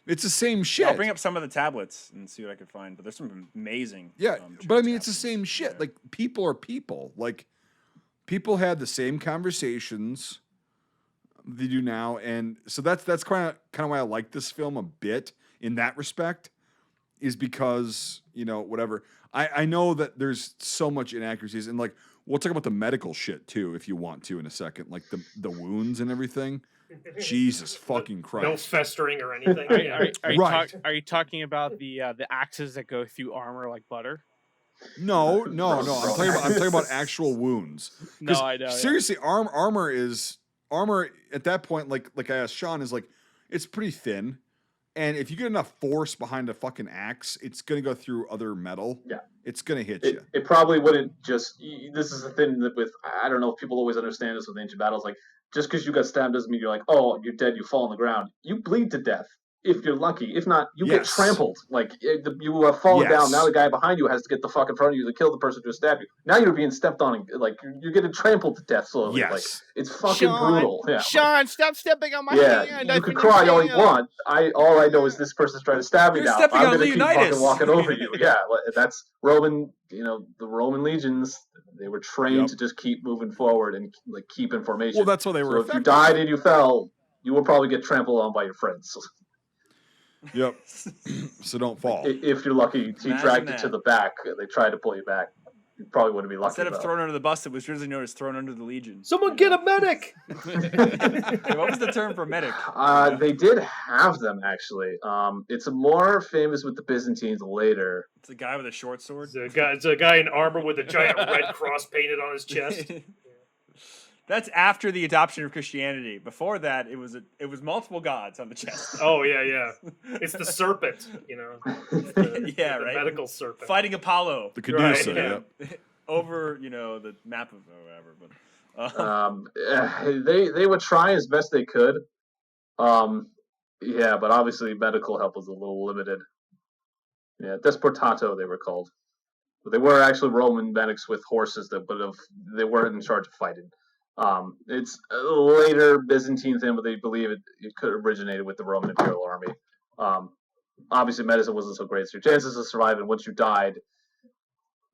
it's the same shit. I'll bring up some of the tablets and see what I can find. But there's some amazing. Yeah, but I mean it's the same shit. Yeah. Like people are people. Like people had the same conversations they do now, and so that's kind of why I like this film a bit in that respect, is because whatever I know that there's so much inaccuracies, and like we'll talk about the medical shit too if you want to in a second, like the wounds and everything. Jesus fucking Christ! No festering or anything. Are you talking about the axes that go through armor like butter? No. I'm talking about actual wounds. No, I know. Seriously, armor at that point, like I asked Sean, is like it's pretty thin, and if you get enough force behind a fucking axe, it's gonna go through other metal. Yeah, it's gonna hit you. It probably wouldn't just. This is the thing that with I don't know if people always understand this with ancient battles. Like just because you got stabbed doesn't mean you're like, oh, you're dead. You fall on the ground. You bleed to death if you're lucky. If not, you get trampled. Like you have fallen down. Now the guy behind you has to get the fuck in front of you to kill the person who stabbed you. Now you're being stepped on, and like you're getting trampled to death slowly. Yes. Like it's fucking brutal. Yeah. Sean, stop stepping on my hand. You can cry all you want. All I know is this person's trying to stab me now. I'm gonna keep fucking walking over you. Yeah, that's Roman. The Roman legions. They were trained to just keep moving forward and like keep in formation. Well, that's what they were. So if you died and you fell, you will probably get trampled on by your friends. Yep. So don't fall. If you're lucky, he dragged you to the back. They tried to pull you back. You probably wouldn't be lucky. Instead of thrown under the bus, it was usually known as thrown under the Legion. Someone get a medic! What was the term for medic? They did have them, actually. It's more famous with the Byzantines later. It's a guy with a short sword? It's a guy in armor with a giant red cross painted on his chest. That's after the adoption of Christianity. Before that, it was multiple gods on the chest. Oh yeah. It's the serpent, the right. Medical serpent fighting Apollo. The Caduceus, over the map of whatever. But they would try as best they could. But obviously medical help was a little limited. Yeah, Desportato they were called, but they were actually Roman medics with horses they weren't in charge of fighting. It's a later Byzantine thing, but they believe it could have originated with the Roman Imperial Army. Obviously, medicine wasn't so great, so your chances of surviving once you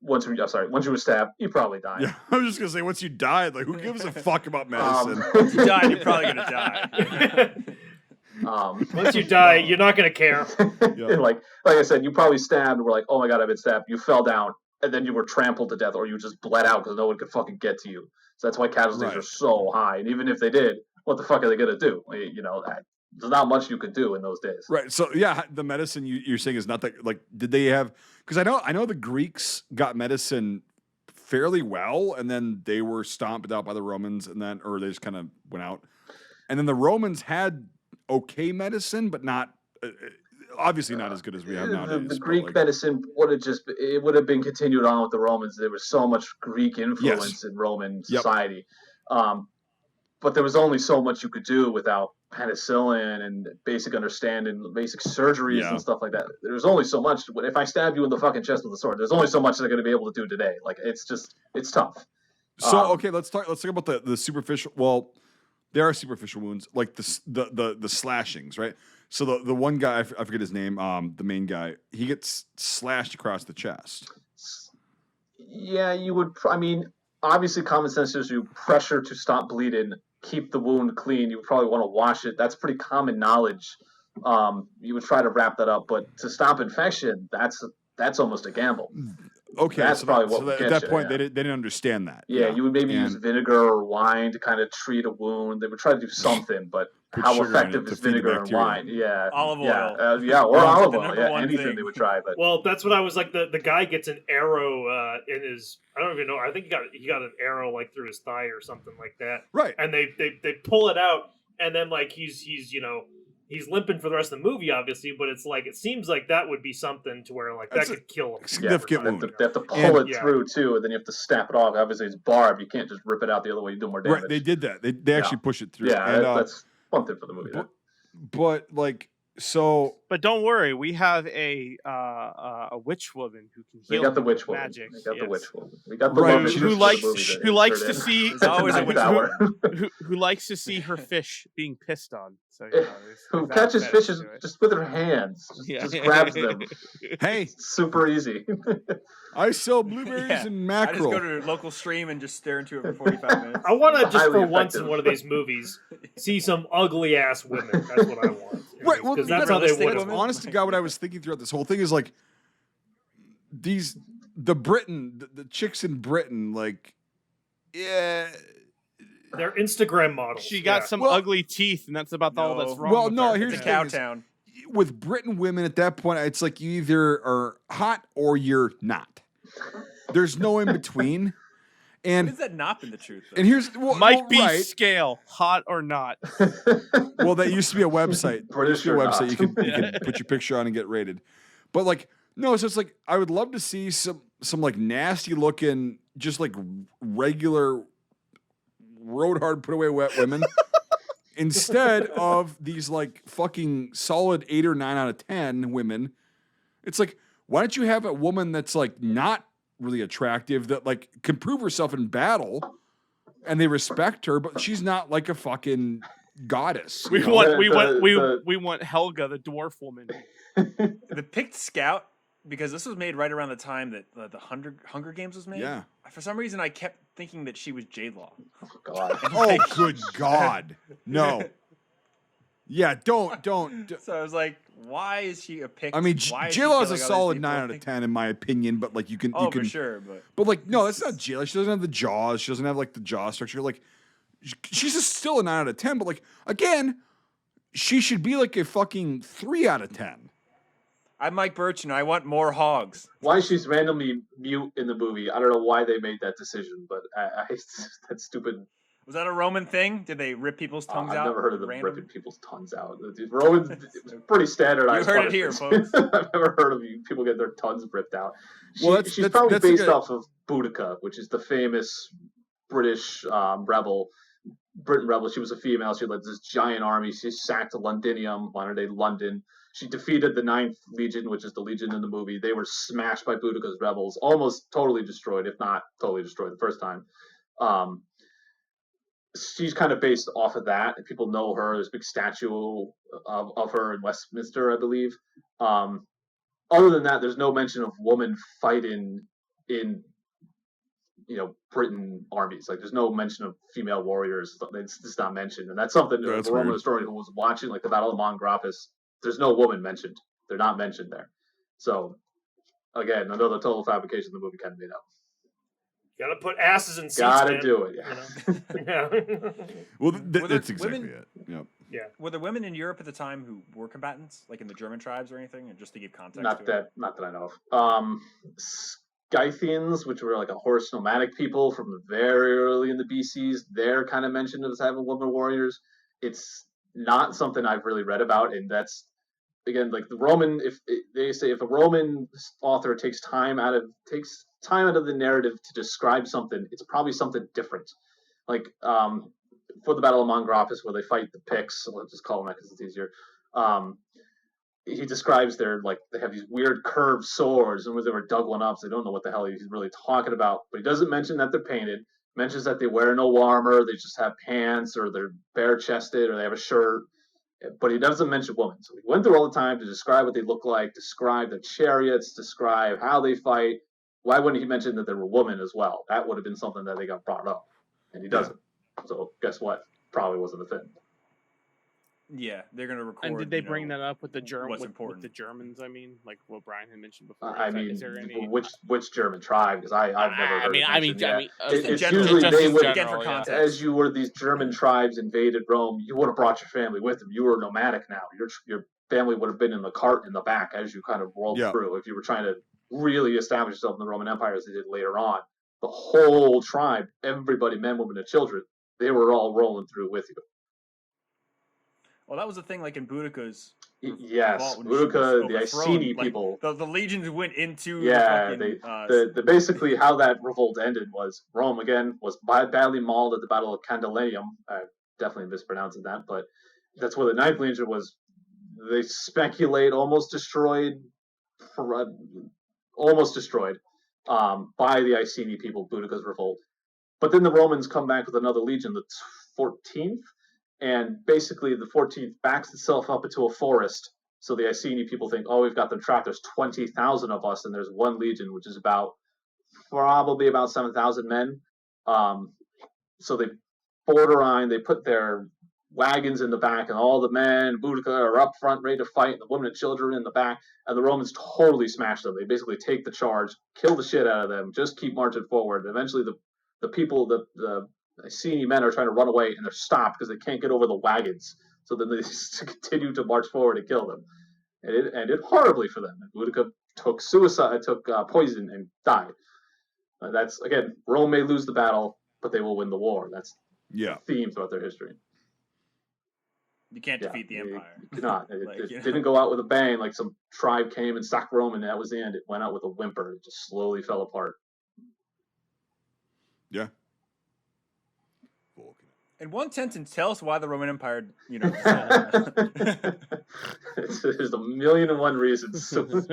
were stabbed, you probably died. Yeah, I was just gonna say, once you died, like who gives a fuck about medicine? Once you died, you're probably gonna die. Once you die, you're not gonna care. Like I said, you probably stabbed. And were like, oh my god, I've been stabbed. You fell down, and then you were trampled to death, or you just bled out because no one could fucking get to you. So that's why casualties are so high. And even if they did, what the fuck are they going to do? There's not much you could do in those days. Right. So, yeah, the medicine you're saying is not that, like, did they have, because I know the Greeks got medicine fairly well, and then they were stomped out by the Romans, or they just kind of went out. And then the Romans had okay medicine, but not, obviously not as good as we have nowadays. The Greek medicine would have been continued on with the Romans. There was so much Greek influence in Roman society. But there was only so much you could do without penicillin and basic understanding, basic surgeries and stuff like that. There's only so much. If I stab you in the fucking chest with a sword, there's only so much they're going to be able to do today. Like it's tough. So okay, let's talk about the superficial. Well, there are superficial wounds, like the slashings, right? So the one guy, I forget his name, the main guy, he gets slashed across the chest. Yeah, you would. I mean, obviously, common sense says you pressure to stop bleeding, keep the wound clean. You would probably want to wash it. That's pretty common knowledge. You would try to wrap that up, but to stop infection, that's almost a gamble. Okay, that's so probably that, what so would that, get at that you, point yeah. they didn't understand that. Yeah, you would maybe use vinegar or wine to kind of treat a wound. They would try to do something, but Put how sugar in effective it is to feed the vinegar and bacteria. wine? Yeah, Olive oil. Or olive The oil. number Yeah, one anything thing. they would try. But Well, that's what I was like. The guy gets an arrow in his. I don't even know. I think he got an arrow like through his thigh or something like that. Right. And they pull it out, and then like he's limping for the rest of the movie, obviously. But it's like it seems like that would be something to where like That's that could kill him. significant wound. they have to pull it through too, and then you have to snap it off. Obviously, it's barbed. You can't just rip it out the other way. You do more damage. Right, they did that. They actually push it through. Yeah, and, that's one thing for the movie. but like so. But don't worry, we have a witch woman who can heal. We got the witch woman. magic. We got the yes. witch woman. We got the Right, love who interest who for likes the movie to that see inserted always a in witch the ninth hour. who likes to see her fish being pissed on. So Who catches fishes just with her hands, just grabs them. Hey, Super easy. I sell blueberries Yeah. and I just mackerel. go to a local stream and just stare into it for 45 minutes. I want to just Highly for once in effective. one of these movies see some ugly ass women. That's what I want. Right, well, because that's no, how they realistic would have. women. Honest to God, what I was thinking throughout this whole thing is like the chicks in Britain, like, yeah. They're Instagram models. She got some ugly teeth, and that's about all that's wrong. Well, with no, her. here's It's the a cow thing is, town. with Britain women at that point, it's like you either are hot or you're not. There's no in between. When And has that not been the truth? Though? and here's might be right. scale, hot or not. Well, that used to be a website. British Used to be a or website not. you could put your picture on and get rated. But like no, so it's like I would love to see some like nasty looking, just like regular road hard put away wet women instead of these like fucking solid 8 or 9 out of 10 women. It's like, why don't you have a woman that's like not really attractive that like can prove herself in battle and they respect her, but she's not like a fucking goddess. We you know? want Helga, the dwarf woman. The picked scout, because this was made right around the time that the Hunger Games was made. Yeah. For some reason, I kept thinking that she was J-Law. Oh, God. Oh, good God. No. Yeah, don't. So I was like, why is she a pick? I mean, Why is she J-Lo is a killing all these solid people? 9 out of 10 in my opinion, but like you can, Oh, you can, for sure, but but like no, that's not J-Lo. She doesn't have the jaws. She doesn't have like the jaw structure. Like she's just still a 9 out of 10. But like again, she should be like a fucking 3 out of 10. I'm Mike Birch, and I want more hogs. Why she's randomly mute in the movie? I don't know why they made that decision, but that's stupid. Was that a Roman thing? Did they rip people's tongues I've out? never heard of them random? ripping people's tongues out. Romans, it's pretty standardized. You heard it here, punishments. I've never heard of people get their tongues ripped out. Well, She's probably that's based like off of Boudica, which is the famous British rebel. Britain rebel. She was a female. She led this giant army. She sacked Londinium, modern day London. She defeated the 9th Legion, which is the Legion in the movie. They were smashed by Boudica's rebels, almost totally destroyed, if not totally destroyed the first time. She's kind of based off of that, and people know her. There's a big statue of her in Westminster, I believe. Other than that, there's no mention of woman fighting in, Britain armies. Like, there's no mention of female warriors. It's not mentioned, and that's something That's the Roman weird. historian who was watching, like the Battle of Mons Graphus. There's no woman mentioned. They're not mentioned there. So, again, another total fabrication the movie kind of made up. Gotta put asses in seats. Gotta man. do it, yeah. Yeah. Well, Were there that's exactly women- it. Yep. Yeah. Were there women in Europe at the time who were combatants, like in the German tribes or anything, and just to give context? Not to that I know of. Scythians, which were like a horse nomadic people from very early in the BCs, they're kind of mentioned as having women warriors. It's not something I've really read about, and that's again like the Roman. They say if a Roman author takes time out of the narrative to describe something, it's probably something different. like for the Battle of Mongrappus, where they fight the Picts. So let's just call them that because it's easier. He describes they have these weird curved swords, and when they were dug one up, so they don't know what the hell he's really talking about. But he doesn't mention that they're painted. Mentions that they wear no armor, they just have pants, or they're bare chested, or they have a shirt. But he doesn't mention women. So he went through all the time to describe what they look like, describe their chariots, describe how they fight. Why wouldn't he mention that they were women as well? That would have been something that they got brought up, and he doesn't. So guess what? Probably wasn't a thing. Yeah, they're gonna record. And did they bring that up with the what's important? With the Germans? I mean, like what Brian had mentioned before. Is there any... which German tribe? Because I've never heard. It's usually they would, for context. As you were these German tribes invaded Rome, you would have brought your family with them. You were nomadic now. Your family would have been in the cart in the back as you kind of rolled through. If you were trying to really establish yourself in the Roman Empire, as they did later on, the whole tribe, everybody, men, women, and children, they were all rolling through with you. Well, that was the thing, like in Boudica's. Yes, Boudica, the Iceni people. The legions went into. Yeah, the basically how that revolt ended was Rome again was badly mauled at the Battle of Candelanium. I'm definitely mispronouncing that, but that's where the Ninth Legion was. They speculate almost destroyed by the Iceni people. Boudica's revolt, but then the Romans come back with another legion, the 14th. And basically, the 14th backs itself up into a forest. So the Iceni people think, oh, we've got them trapped. There's 20,000 of us, and there's one legion, which is probably about 7,000 men. So they they put their wagons in the back, and all the men, Boudica, are up front, ready to fight, and the women and children in the back. And the Romans totally smash them. They basically take the charge, kill the shit out of them, just keep marching forward. And eventually, the people, the Iceni men are trying to run away, and they're stopped because they can't get over the wagons. So then they just continue to march forward and kill them. And it ended horribly for them. Boudica took poison and died. That's, again, Rome may lose the battle, but they will win the war. That's the theme throughout their history. You can't defeat the empire. You cannot. It didn't go out with a bang like some tribe came and sacked Rome, and that was the end. It went out with a whimper. It just slowly fell apart. Yeah. In one sentence, tell us why the Roman Empire, There's a million and one reasons. Because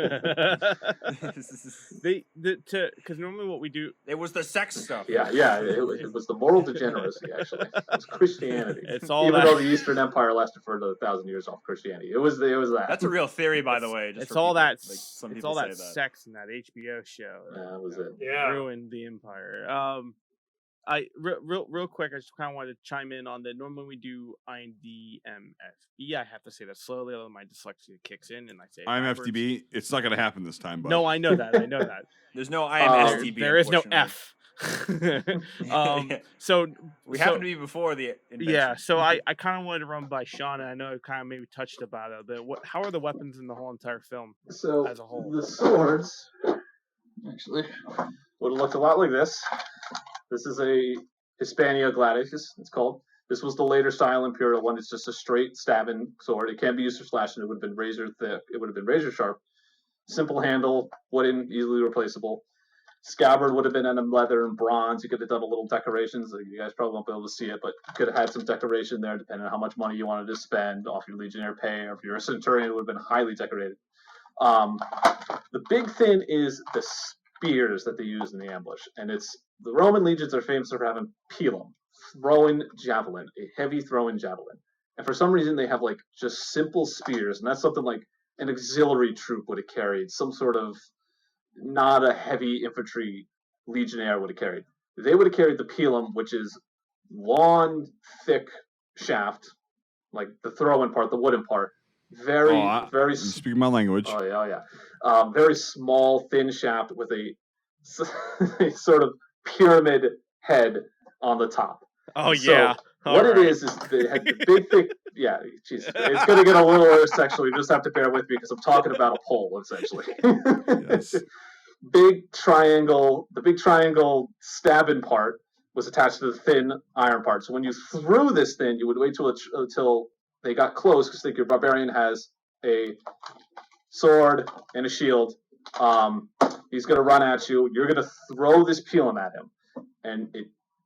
normally what we do, it was the sex stuff. Yeah, it was the moral degeneracy. Actually, it was Christianity. It's all even though the Eastern Empire lasted for another 1,000 years off Christianity. It was that. That's a real theory, by the way. It's all that. It's all that sex in that HBO show. That was it. Yeah, ruined the empire. Real quick, I just kind of wanted to chime in on that. Normally we do IMDMFB. I have to say that slowly, although my dyslexia kicks in and I say IMFDB. It's not going to happen this time, bud. No, I know that. There's no IMSDB. There is no F. So we happened to be before the invention. Yeah. So I kind of wanted to run by Sean, and I know it kind of maybe touched about it a bit. How are the weapons in the whole entire film as a whole? The swords actually would have looked a lot like this. This is a Hispania Gladius, it's called. This was the later style Imperial one. It's just a straight stabbing sword. It can't be used for slashing. It would have been razor thick. It would have been razor sharp. Simple handle, wooden, easily replaceable. Scabbard would have been in leather and bronze. You could have done a little decorations. You guys probably won't be able to see it, but you could have had some decoration there depending on how much money you wanted to spend off your legionnaire pay, or if you're a Centurion, it would have been highly decorated. The big thing is the spears that they use in the ambush, and the Roman legions are famous for having pilum, throwing javelin, a heavy throwing javelin, and for some reason they have like just simple spears, and that's something like an auxiliary troop would have carried, some sort of not a heavy infantry legionnaire would have carried. They would have carried the pilum, which is long, thick shaft, like the throwing part, the wooden part, very. You speak my language. Oh yeah. Very small, thin shaft with a sort of pyramid head on the top. Oh yeah. It is they had the big thick. Yeah, Jesus, it's going to get a little worse. Actually, you just have to bear with me because I'm talking about a pole, essentially. Yes. Big triangle. The big triangle stabbing part was attached to the thin iron part. So when you threw this thing, you would wait until they got close, because your barbarian has a sword and a shield. He's going to run at you. You're going to throw this pilum at him, and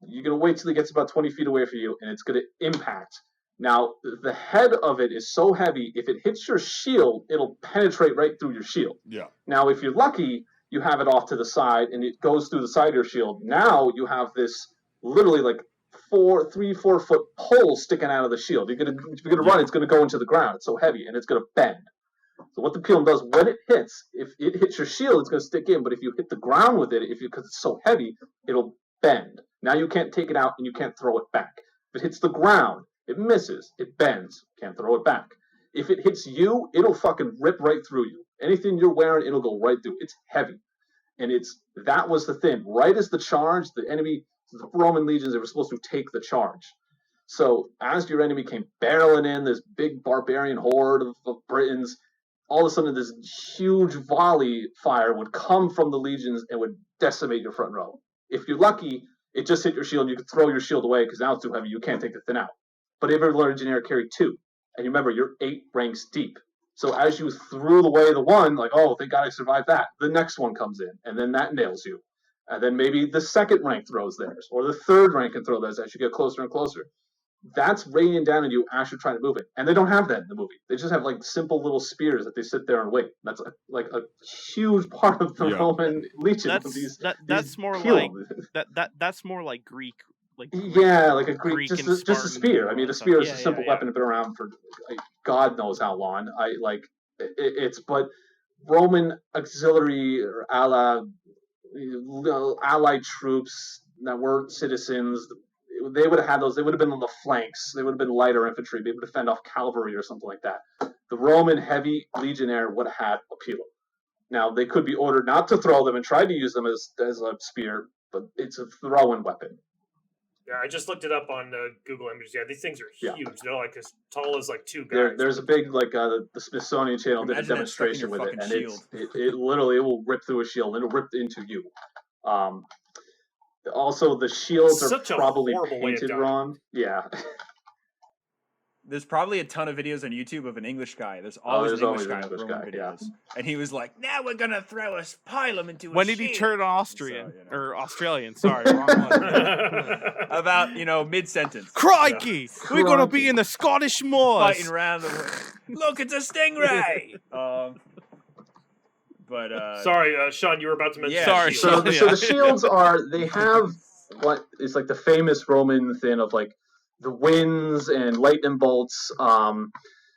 You're going to wait till it gets about 20 feet away from you, and it's going to impact. Now, the head of it is so heavy, if it hits your shield, it'll penetrate right through your shield. Yeah. Now, if you're lucky, you have it off to the side, and it goes through the side of your shield. Now you have this literally like 4 foot pole sticking out of the shield. If you're gonna run, it's gonna go into the ground. It's so heavy, and it's gonna bend. So what the pilum does when it hits, if it hits your shield, it's gonna stick in. But if you hit the ground with it, because it's so heavy, it'll bend. Now you can't take it out and you can't throw it back. If it hits the ground, it misses, it bends, can't throw it back. If it hits you, it'll fucking rip right through you. Anything you're wearing, it'll go right through. It's heavy. And that was the thing. Right as the charge, the Roman legions, they were supposed to take the charge. So as your enemy came barreling in, this big barbarian horde of Britons, all of a sudden this huge volley fire would come from the legions and would decimate your front row. If you're lucky, it just hit your shield, you could throw your shield away because now it's too heavy, you can't take the thing out. But every legionnaire carried 2. And remember, you're 8 ranks deep. So as you threw away the one, like, oh, thank God I survived that, the next one comes in, and then that nails you. And then maybe the second rank throws theirs, or the third rank can throw theirs as you get closer and closer. That's raining down on you as you're trying to move it. And they don't have that in the movie. They just have like simple little spears that they sit there and wait. That's like a huge part of the Roman legion. That's more like Greek. Like a Greek, just a spear. I mean, a spear is a simple weapon that's been around for God knows how long. But Roman auxiliary or allied troops that weren't citizens, they would have had those. They would have been on the flanks. They would have been lighter infantry. They would have fend off cavalry or something like that. The Roman heavy legionnaire would have had a pilum. Now they could be ordered not to throw them and try to use them as a spear, but it's a throwing weapon. Yeah, I just looked it up on Google Images. Yeah, these things are huge. Yeah. They're like as tall as like 2 guys. There's a big the Smithsonian Channel did a demonstration with it, and it literally will rip through a shield and it'll rip into you. Also, the shields are probably painted wrong. Yeah. There's probably a ton of videos on YouTube of an English guy. There's always an English guy with Roman videos. Yeah. And he was like, now we're going to throw a pilum into a When did he turn Austrian? So, or Australian, sorry, wrong one. About, mid-sentence. Crikey! We're going to be in the Scottish moors. Fighting around the look, it's a stingray! Sorry, Sean, you were about to mention. Yeah, sorry. So the shields they have what is like the famous Roman thing of like the winds and lightning bolts,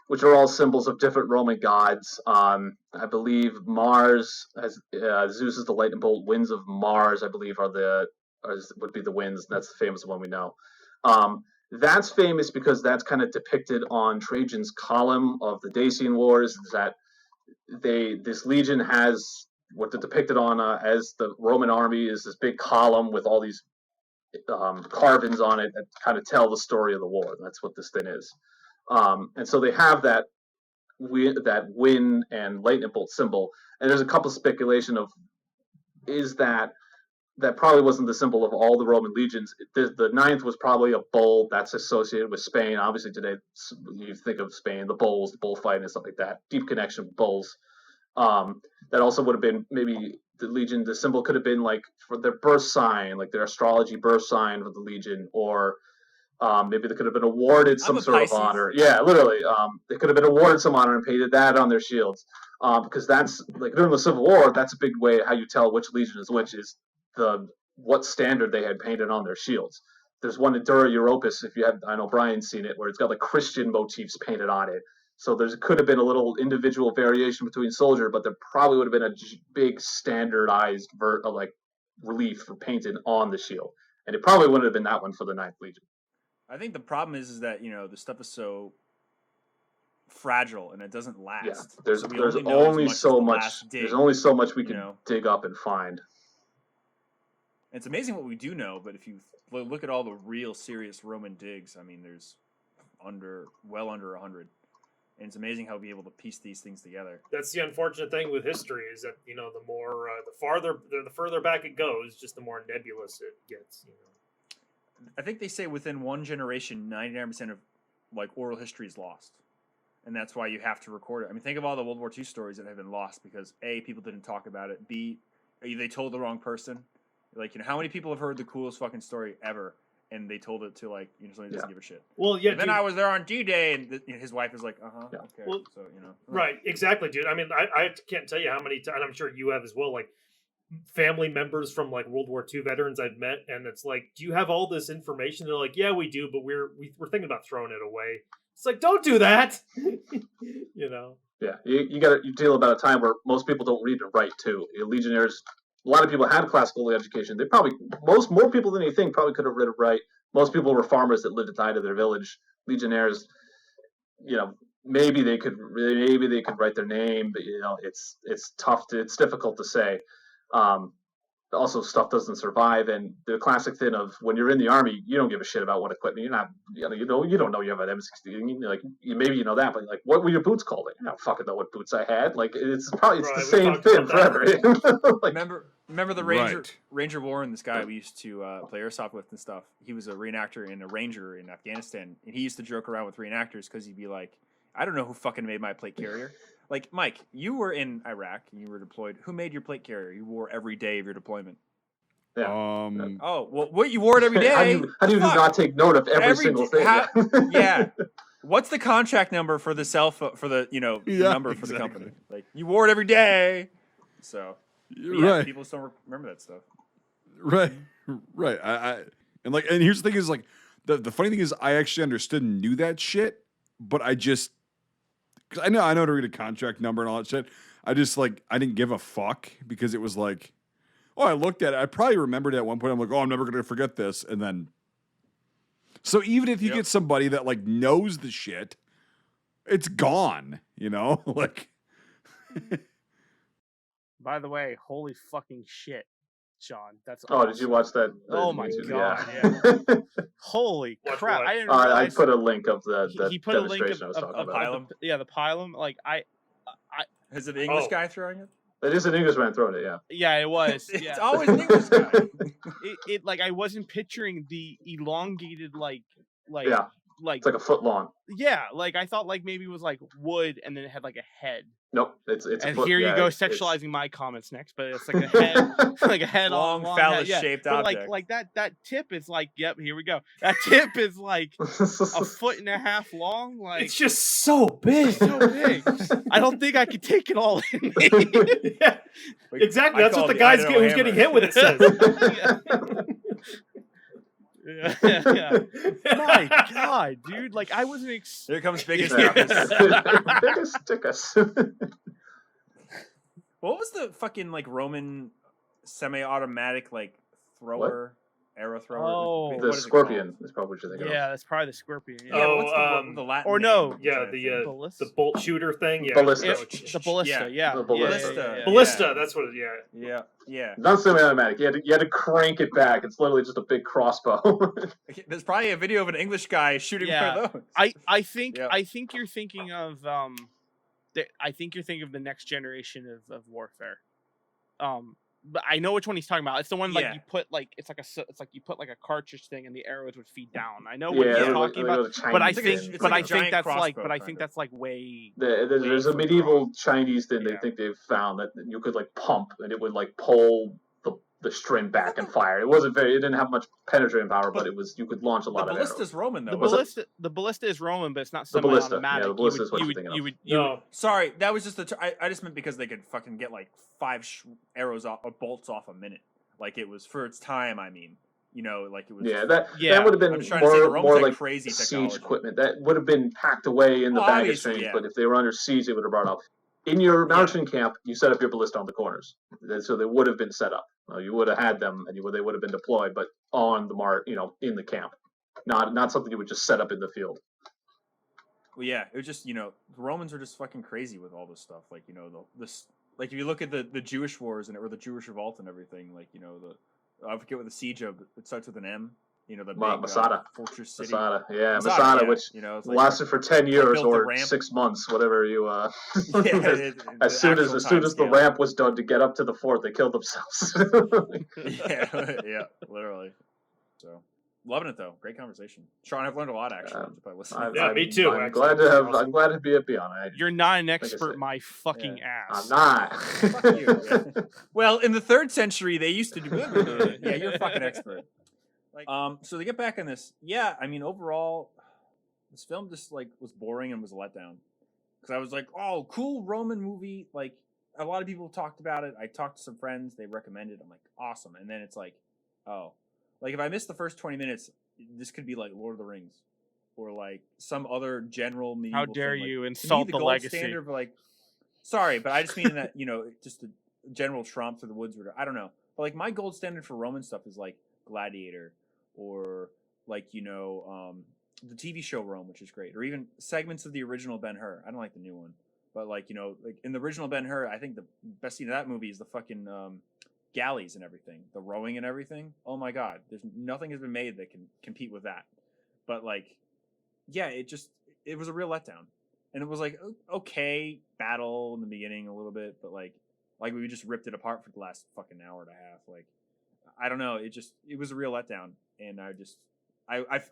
which are all symbols of different Roman gods. I believe Mars has Zeus is the lightning bolt. Winds of Mars, I believe, would be the winds. That's the famous one we know. That's famous because that's kind of depicted on Trajan's column of the Dacian Wars. That this legion has what they're depicted on as the Roman army is this big column with all these carvings on it that kind of tell the story of the war. That's what this thing is. And so they have that wind and lightning bolt symbol. And there's a couple of speculation of is that probably wasn't the symbol of all the Roman legions. The ninth was probably a bull that's associated with Spain. Obviously today you think of Spain, the bulls, the bullfighting and stuff like that. Deep connection with bulls. That also would have been maybe the legion. The symbol could have been like for their birth sign, like their astrology birth sign for the legion, or maybe they could have been awarded some sort of honor. Yeah, literally. They could have been awarded some honor and painted that on their shields. Because that's like during the Civil War, that's a big way how you tell which legion is which is what standard they had painted on their shields. There's one in Dura Europus, I know Brian's seen it, where it's got like Christian motifs painted on it. So there could have been a little individual variation between soldier, but there probably would have been a big standardized relief for painted on the shield. And it probably wouldn't have been that one for the 9th Legion. I think the problem is that, the stuff is so fragile and it doesn't last. Yeah, there's only so much we can dig up and find. It's amazing what we do know, but if you look at all the real serious Roman digs, I mean, there's well under 100. And it's amazing how we'll be able to piece these things together. That's the unfortunate thing with history is that, the further back it goes, just the more nebulous it gets, I think they say within one generation, 99% of oral history is lost. And that's why you have to record it. I mean, think of all the World War II stories that have been lost because A, people didn't talk about it. B, they told the wrong person. Like, how many people have heard the coolest fucking story ever, and they told it to like, somebody doesn't give a shit. Well, yeah. And then I was there on D-Day, and his wife is like, Yeah. okay. Well, so right, exactly, dude. I mean, I can't tell you how many times, and I'm sure you have as well. Like, family members from like World War II veterans I've met, and it's like, do you have all this information? They're like, yeah, we do, but we're thinking about throwing it away. It's like, don't do that. Yeah, you deal about a time where most people don't read and write too. Legionnaires, a lot of people had classical education. They probably more people than you think probably could have read and write. Most people were farmers that lived outside of their village. Legionnaires, maybe they could write their name, but it's tough it's difficult to say. Also, stuff doesn't survive, and the classic thing of when you're in the army, you don't give a shit about what equipment. You're not, you don't know you have an M16. Like, maybe you know that, but like, what were your boots called? I don't fucking know what boots I had. Like, it's probably the same thing forever. Like, remember the Ranger Warren, this guy we used to play airsoft with and stuff. He was a reenactor and a ranger in Afghanistan, and he used to joke around with reenactors because he'd be like, I don't know who fucking made my plate carrier. Like, Mike, you were in Iraq and you were deployed. Who made your plate carrier? You wore every day of your deployment. Yeah. Oh, well, what, you wore it every day? how do you not take note of every single thing? Yeah. What's the contract number for the cell phone, for the, number for the company? Like, you wore it every day. So, right. People still remember that stuff. Right. And here's the thing is, like, the funny thing is I actually understood and knew that shit, but I just, because I know how to read a contract number and all that shit. I just, like, I didn't give a fuck because it was like, I looked at it. I probably remembered it at one point. I'm like, I'm never going to forget this. And then, so even if you get somebody that, like, knows the shit, it's gone, like. By the way, holy fucking shit, Sean. That's awesome. Did you watch that? Oh my god! Yeah. Holy crap! I didn't realize. I put a link of the he put a link I was talking about. Pylum. The Pylum. Like is it the English guy throwing it? It is an Englishman throwing it. Yeah. Yeah, it was. Yeah. It's always an English guy. it like I wasn't picturing the elongated yeah. Like it's like a foot long. Yeah, like I thought like maybe it was like wood and then it had like a head. Nope, it's and a foot, here you go sexualizing my comments next, but it's like a head, like a head, long phallus shaped object. But like that tip is like, yep, here we go. That tip is like a foot and a half long. Like it's just so big, so big. I don't think I could take it all in. Yeah, exactly. That's what the guy who's getting hit with it says. Yeah. My God, dude! Like I wasn't. Here comes biggest biggest dickus. What was the fucking like Roman semi-automatic like thrower, arrow thrower? Oh, the Scorpion is probably what you're thinking of. Yeah, that's probably the Scorpion. Yeah. What's the Latin or no? name? Yeah, the bolt shooter thing. Yeah, ballista. The ballista. Yeah. The ballista. Ballista. That's what. Yeah. Not semi-automatic. You had to crank it back. It's literally just a big crossbow. There's probably a video of an English guy shooting one of those. I think you're thinking of I think you're thinking of the next generation of warfare. But I know which one he's talking about. It's the one like you put like it's like you put like a cartridge thing and the arrows would feed down. I know what he's talking about, but I think that's like way. There's a medieval Chinese thing they think they've found that you could like pump and it would like pull the string back and fire. It didn't have much penetrating power, but you could launch a lot of arrows. The ballista's Roman though. The ballista is Roman, but it's not semi-automatic. Yeah, the ballista is what you're thinking of. No, sorry, that was just I just meant because they could fucking get like 5 arrows off or bolts off a minute. Like it was for its time. I mean, like it was. Yeah, that would have been more like crazy siege equipment. That would have been packed away in the baggage range. Yeah. But if they were under siege, they would have brought up. In your mountain camp, you set up your ballista on the corners, so they would have been set up. You would have had them, and they would have been deployed, but on the in the camp, not something you would just set up in the field. Well, yeah, it was just the Romans are just fucking crazy with all this stuff. Like this, like if you look at the Jewish wars or the Jewish revolt and everything, like I forget what the siege of. It starts with an M. The big Masada. Fortress city. Masada, which lasted for 10 years or 6 months, whatever you. As soon as the ramp was done to get up to the fort, they killed themselves. yeah, literally. So. Loving it though. Great conversation, Sean. I've learned a lot actually by listening. Me too. I'm glad to have. I'm glad to be on it. You're not an expert, my fucking I'm ass. not. Fuck you. Yeah. Well, in the 3rd century, they used to do. Yeah, you're a fucking expert. So they get back on this. Yeah, I mean, overall, this film just like was boring and was a letdown. Because I was like, oh, cool Roman movie. Like a lot of people talked about it. I talked to some friends. They recommended. I'm like, awesome. And then it's like, oh. Like, if I missed the first 20 minutes, this could be like Lord of the Rings or like some other general medieval How dare film. Like, you to insult me, the gold legacy? Standard, like, sorry, but I just mean that, just a general tromp through the woods. I don't know. But like, my gold standard for Roman stuff is like Gladiator or like, the TV show Rome, which is great. Or even segments of the original Ben-Hur. I don't like the new one. But like, like in the original Ben-Hur, I think the best scene of that movie is the fucking galleys and everything, the rowing and everything. Oh my god, there's nothing has been made that can compete with that. But like, yeah, it was a real letdown, and it was like okay battle in the beginning a little bit, but like we just ripped it apart for the last fucking hour and a half. Like, I don't know, it was a real letdown, and I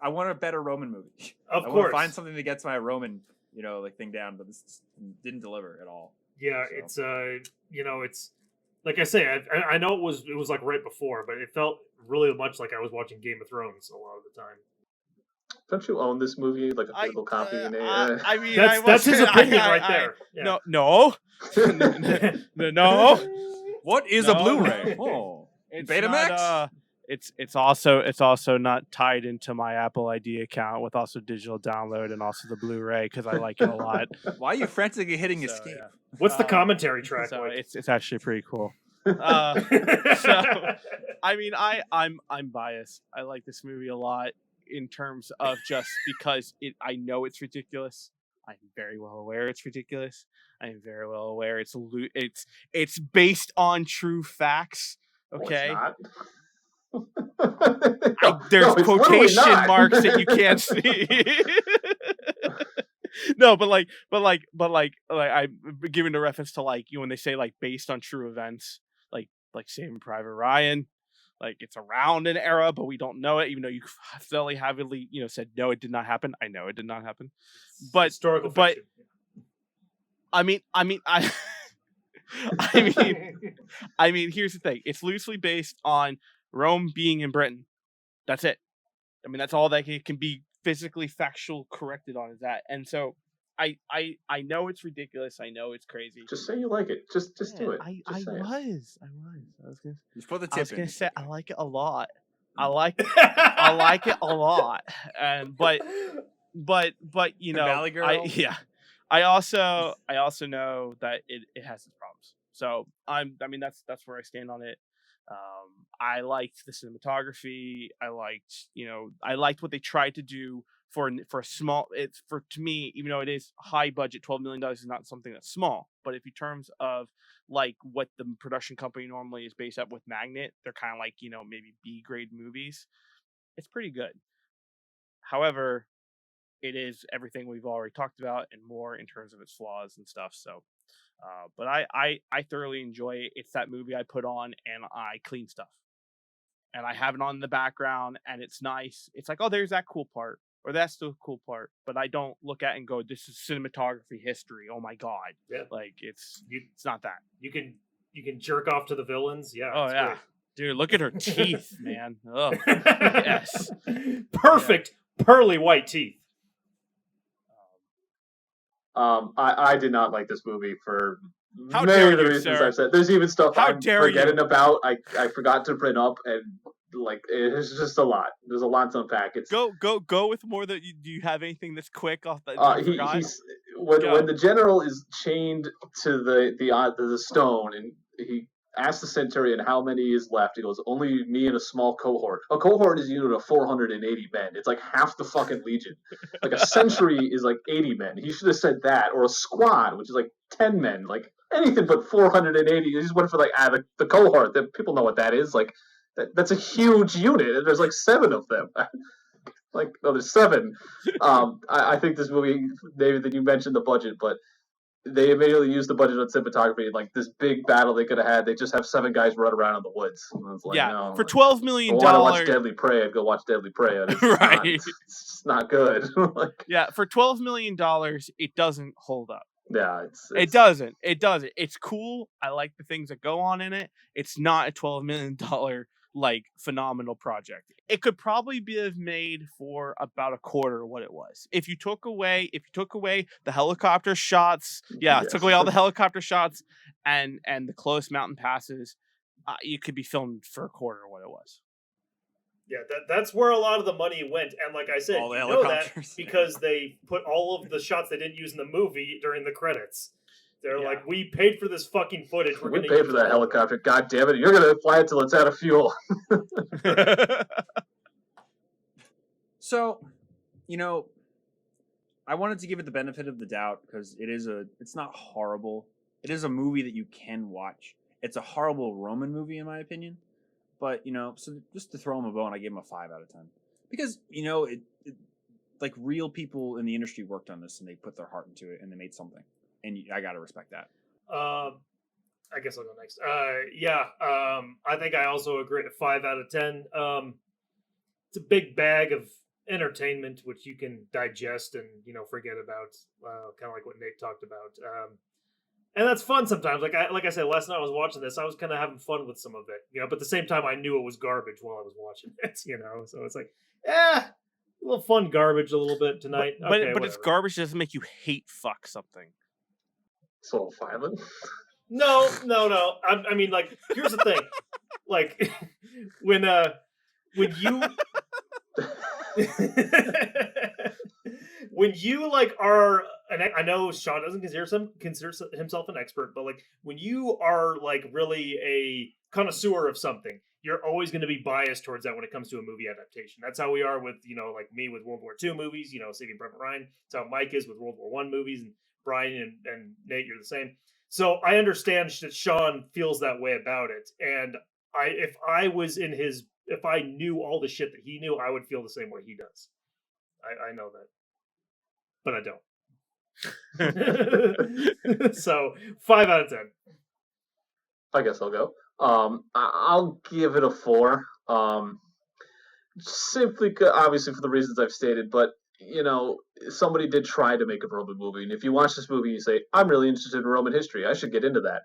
want a better Roman movie. Of I course, want to find something that gets my Roman like thing down, but this didn't deliver at all. Yeah, so. It's like I say, I know it was like right before, but it felt really much like I was watching Game of Thrones a lot of the time. Don't you own this movie, like a physical copy? I mean, that's his opinion right there. Yeah. No. What is a Blu-ray? Oh, it's Betamax. Not, it's also not tied into my Apple ID account with also digital download and also the Blu-ray because I like it a lot. Why are you frantically hitting escape? Yeah. What's the commentary track so like? It's actually pretty cool. So I mean, I'm biased. I like this movie a lot in terms of just because I know it's ridiculous. I'm very well aware it's ridiculous. I am very well aware it's based on true facts. Okay. There's quotation marks that you can't see. No, but I'm giving a reference to like when they say like based on true events, like Saving Private Ryan, like it's around an era, but we don't know it, even though you fairly heavily said no, it did not happen. I know it did not happen, but historical fiction. I mean, here's the thing: it's loosely based on Rome being in Britain. That's it. I mean, that's all that it can be physically factual corrected on is that. And so I know it's ridiculous. I know it's crazy. Just say you like it. Just do it. I was gonna just put the tip I was gonna in. say I like it a lot. I like it a lot. And but Valley Girl? I also know that it has its problems. So that's where I stand on it. I liked the cinematography. I liked what they tried to do for a small. To me, even though it is high budget, $12 million is not something that's small. But if in terms of like what the production company normally is based up with Magnet, they're kind of like maybe B grade movies. It's pretty good. However, it is everything we've already talked about and more in terms of its flaws and stuff. So. But I thoroughly enjoy it. It's that movie I put on and I clean stuff. And I have it on in the background and it's nice. It's like, oh, there's that cool part. Or that's the cool part. But I don't look at it and go, this is cinematography history. Oh my God. Yeah. Like it's not that. You can jerk off to the villains. Yeah. Oh yeah. Great. Dude, look at her teeth, man. Oh yes. Perfect. Pearly white teeth. I did not like this movie for How many dare of the you, reasons sir? I've said. There's even stuff How I'm dare forgetting you? about. I forgot to print up, and like it's just a lot. There's a lot to unpack. It's go with more. Do you have anything that's quick off that? When the general is chained to the stone, and he asks the Centurion how many is left. He goes, only me and a small cohort. A cohort is a unit of 480 men. It's like half the fucking legion. Like a century is like 80 men. He should have said that. Or a squad, which is like 10 men. Like anything but 480. He just went for like the cohort. People know what that is. Like that's a huge unit. There's like 7 of them. There's 7. I think this movie, David, that you mentioned the budget, but they immediately used the budget on cinematography. Like this big battle they could have had, they just have 7 guys run around in the woods. And it's like, no, for like, $12 if I million. want to watch Deadly Prey, I'd go watch Deadly Prey. And it's Right. it's just not good. Like, Yeah, for $12 million, it doesn't hold up. yeah, It doesn't. It's cool. I like the things that go on in it. It's not a $12 million like phenomenal project. It could probably be made for about a quarter of what it was. If you took away the helicopter shots, took away all the helicopter shots and the close mountain passes, you could be filmed for a quarter of what it was. Yeah, that's where a lot of the money went, and like I said, All the you know that helicopters. because they put all of the shots they didn't use in the movie during the credits. They're like, we paid for this fucking footage. We paid for that helicopter. God damn it! You're gonna fly it till it's out of fuel. So, I wanted to give it the benefit of the doubt because it's not horrible. It is a movie that you can watch. It's a horrible Roman movie in my opinion, but so just to throw him a bone, I gave him a 5 out of 10 because it like real people in the industry worked on this and they put their heart into it and they made something, and I gotta respect that. I guess I'll go next. I think I also agree at 5 out of 10. It's a big bag of entertainment which you can digest and forget about, kind of like what Nate talked about, and that's fun sometimes. Like I said last night, I was watching this, I was kind of having fun with some of it, but at the same time I knew it was garbage while I was watching it, so it's like a little fun garbage a little bit tonight, but it's garbage doesn't make you hate fuck something. So violent. No. I mean, like, here's the thing. Like, when you when you like are, and I know Sean doesn't consider himself an expert, but like when you are like really a connoisseur of something, you're always going to be biased towards that when it comes to a movie adaptation. That's how we are with like me with World War II movies. Saving Private Ryan. That's how Mike is with World War I movies, and Brian and Nate, you're the same. So I understand that Sean feels that way about it, and if I knew all the shit that he knew, I would feel the same way he does. I know that, but I don't. So 5 out of 10. I guess I'll go. I'll give it a 4. Simply, obviously, for the reasons I've stated, but somebody did try to make a Roman movie, and if you watch this movie, and you say, "I'm really interested in Roman history. I should get into that."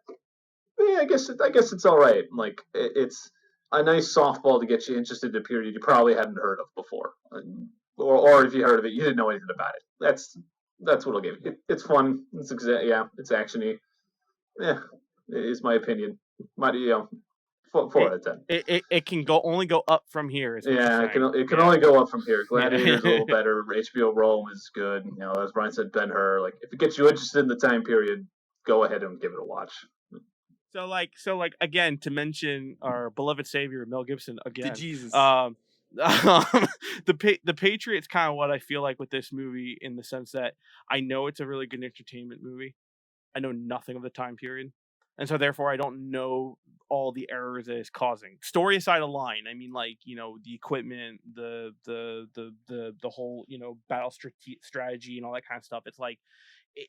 I guess it's all right. Like it's a nice softball to get you interested in a period you probably hadn't heard of before, or if you heard of it, you didn't know anything about it. That's what I'll give you. It's fun. It's it's actiony. Yeah, is my opinion. 4 out of 10. It can only go up from here. It can only go up from here. Gladiator's a little better. HBO Rome is good. As Brian said, Ben-Hur. Like, if it gets you interested in the time period, go ahead and give it a watch. So like again, to mention our beloved savior Mel Gibson again. Jesus. The Patriot's kind of what I feel like with this movie, in the sense that I know it's a really good entertainment movie. I know nothing of the time period, and so therefore I don't know all the errors that it's causing. Story aside a line, I mean, like, the equipment, the whole, battle strategy and all that kind of stuff. It's like,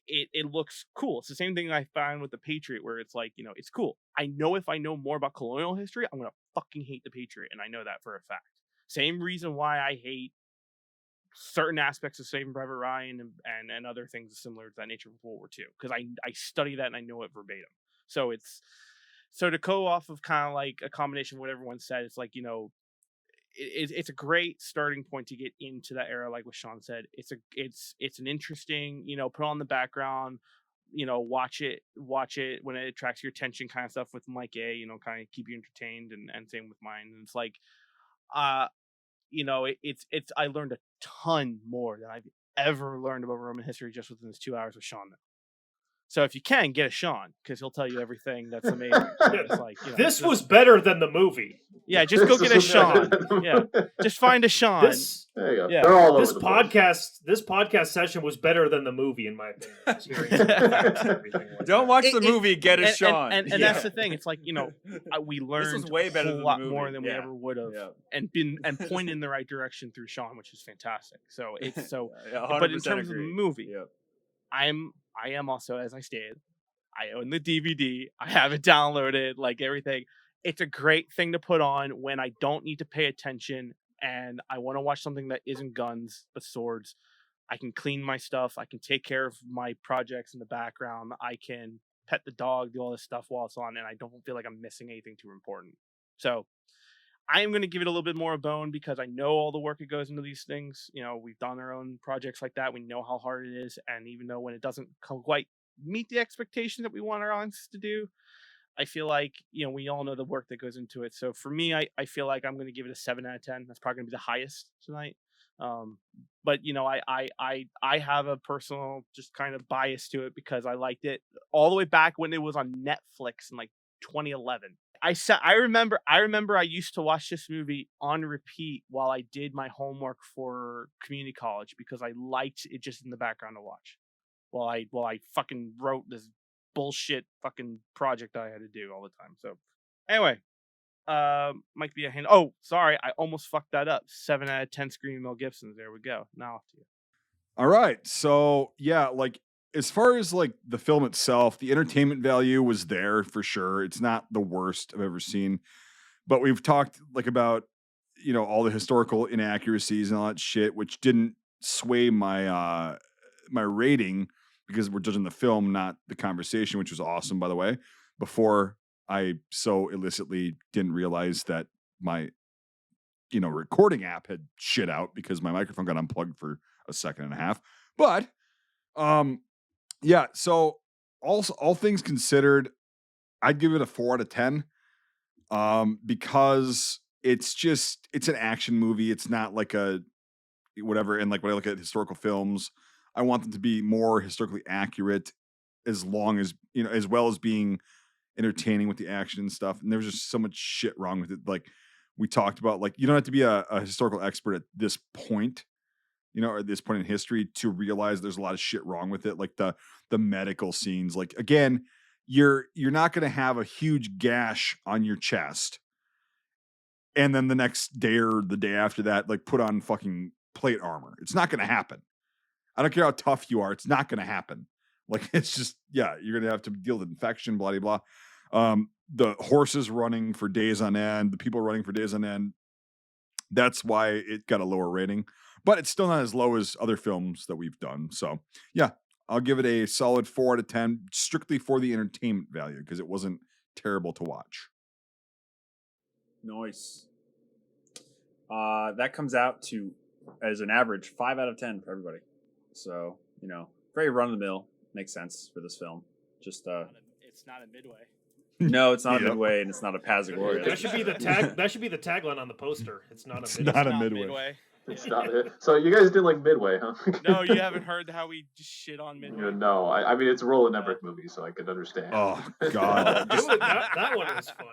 it looks cool. It's the same thing I found with the Patriot, where it's like, it's cool. I know if I know more about colonial history, I'm going to fucking hate the Patriot. And I know that for a fact. Same reason why I hate certain aspects of Saving Private Ryan and other things similar to that nature of World War II. Because I study that and I know it verbatim. So to go off of kind of like a combination of what everyone said, it's like, it's a great starting point to get into that era. Like what Sean said, it's an interesting, put on the background, watch it when it attracts your attention, kind of stuff with Mike A, kind of keep you entertained, and same with mine. And it's like, it's I learned a ton more than I've ever learned about Roman history just within this 2 hours with Sean. So if you can, get a Sean, because he'll tell you everything that's amazing. So it's like, this was better than the movie. Yeah, just go get a Sean. Yeah, just find a Sean. There you go. Yeah. They're all over This the place. podcast session was better than the movie, in my opinion. Don't watch the movie. Get a Sean. And that's the thing. It's like, we learned was way better a than lot the movie. more than we ever would have, and pointed in the right direction through Sean, which is fantastic. So it's so. But in terms of the movie, I'm I am also, as I stated, I own the DVD. I have it downloaded, like everything. It's a great thing to put on when I don't need to pay attention and I want to watch something that isn't guns but swords. I can clean my stuff. I can take care of my projects in the background. I can pet the dog, do all this stuff while it's on, and I don't feel like I'm missing anything too important. So I am going to give it a little bit more a bone because I know all the work that goes into these things. You know, we've done our own projects like that. We know how hard it is. And even though when it doesn't quite meet the expectation that we want our audience to do, I feel like, you know, we all know the work that goes into it. So for me, I feel like I'm going to give it a 7 out of 10. That's probably going to be the highest tonight. But you know, I have a personal just kind of bias to it because I liked it all the way back when it was on Netflix in like 2011. I remember I used to watch this movie on repeat while I did my homework for community college because I liked it just in the background to watch while I fucking wrote this bullshit fucking project I had to do all the time. So anyway, might be a hand. Oh, sorry, I almost fucked that up. 7 out of 10 Screaming Mel Gibsons. There we go. Now off to you. All right. So yeah, like as far as like the film itself, the entertainment value was there for sure. It's not the worst I've ever seen, but we've talked like about, you know, all the historical inaccuracies and all that shit, which didn't sway my my rating because we're judging the film, not the conversation, which was awesome, by the way. Before I so illicitly didn't realize that my, you know, recording app had shit out because my microphone got unplugged for a second and a half. But yeah, so all things considered, I'd give it a 4 out of 10. Because it's an action movie. It's not like a whatever. And like when I look at historical films, I want them to be more historically accurate as long as, you know, as well as being entertaining with the action and stuff. And there's just so much shit wrong with it. Like we talked about, like you don't have to be a historical expert at this point, you know, or at this point in history to realize there's a lot of shit wrong with it. Like the medical scenes, like again, you're not going to have a huge gash on your chest and then the next day or the day after that, like put on fucking plate armor. It's not going to happen. I don't care how tough you are. It's not going to happen. Like, it's just, yeah, you're going to have to deal with infection, blah, blah, blah. The horses running for days on end, the people running for days on end. That's why it got a lower rating, but it's still not as low as other films that we've done. So yeah, I'll give it a solid 4 out of 10 strictly for the entertainment value because it wasn't terrible to watch. Nice. That comes out to as an average 5 out of 10 for everybody. So, you know, very run of the mill. Makes sense for this film. Just It's not a Midway. No, it's not a Yep. Midway, and it's not a Pazagoria. That should be the tag. That should be the tagline on the poster. It's not It's a not Midway. a Midway. It's not it. So you guys didn't like Midway, huh? No, you haven't heard how we just shit on Midway. No, I mean it's a Roland Emmerich movie, so I could understand. Oh God. that one was fun.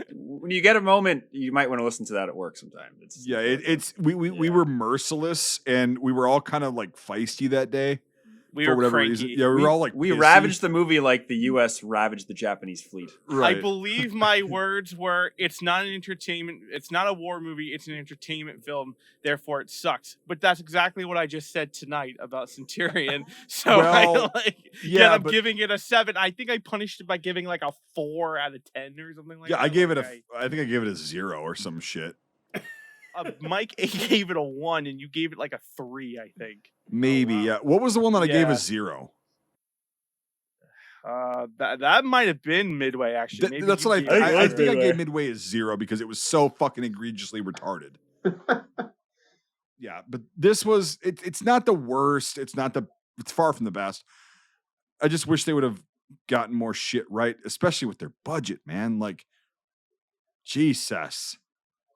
When you get a moment, you might want to listen to that at work sometime. It's Yeah, it's we were merciless and we were all kind of like feisty that day. We for were whatever cranky. reason. Yeah, we were all like we pissy. ravaged the movie like the U.S. ravaged the Japanese fleet. Right. I believe my words were, it's not an entertainment, it's not a war movie, it's an entertainment film, therefore it sucks. But that's exactly what I just said tonight about Centurion. So Well, I'm but- giving it a 7. I think I punished it by giving like a 4 out of 10 or something like Yeah, that. I gave it Like, I think I gave it a 0 or some shit. Mike gave it a 1 and you gave it like a 3, I think. Maybe, wow. yeah. What was the one that I gave Yeah. a 0? That might have been Midway actually. Maybe That's you what gave I it I a think I zero. gave Midway a 0 because it was so fucking egregiously retarded. Yeah, but this was it's not the worst. It's far from the best. I just wish they would have gotten more shit right, especially with their budget, man. Like, Jesus.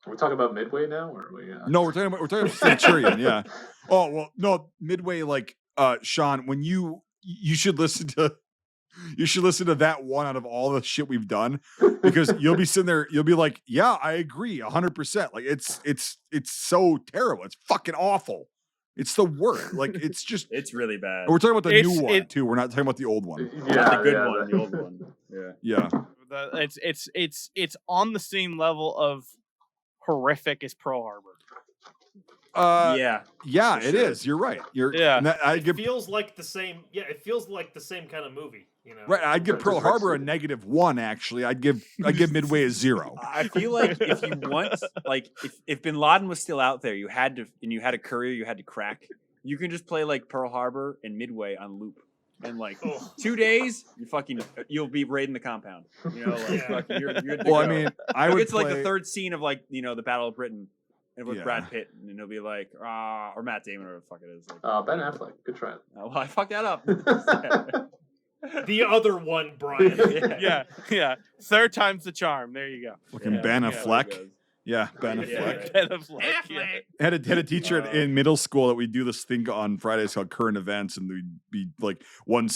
Are we talking about Midway now, or are we? No, we're talking about Centurion. Yeah. Oh well, no, Midway. Like, Sean, when you should listen to that one out of all the shit we've done because you'll be sitting there, you'll be like, yeah, I agree 100%. Like it's so terrible. It's fucking awful. It's the worst. Like it's just. It's really bad. And we're talking about the new one too. We're not talking about the old one. Not the good one, the old one. Yeah. Yeah. It's on the same level of horrific as Pearl Harbor. Yeah, Yeah, for it sure. is. You're right. Yeah. I'd give feels like the same. Yeah, it feels like the same kind of movie. right. I'd give Just Pearl Harbor a Rex- -1. Actually, I'd give Midway a 0. I feel like if you want, like, if Bin Laden was still out there, you had a courier you had to crack. You can just play like Pearl Harbor and Midway on loop, and like 2 days, you'll be raiding the compound. You know, like fucking, you're good to Well, I go. mean, I You'll would get to like play, the third scene of like the Battle of Britain, and with Yeah. Brad Pitt, and he'll be like, or Matt Damon, or what the fuck it is. Like, Ben Affleck. Good try. well, I fucked that up. The other one, Brian. Yeah. Third time's the charm. There you go. fucking Yeah, Ben yeah. Affleck. Yeah, Ben Yeah. Affleck. Ben Affleck, yeah. Had a teacher in middle school that we do this thing on Fridays called current events, and we'd be like one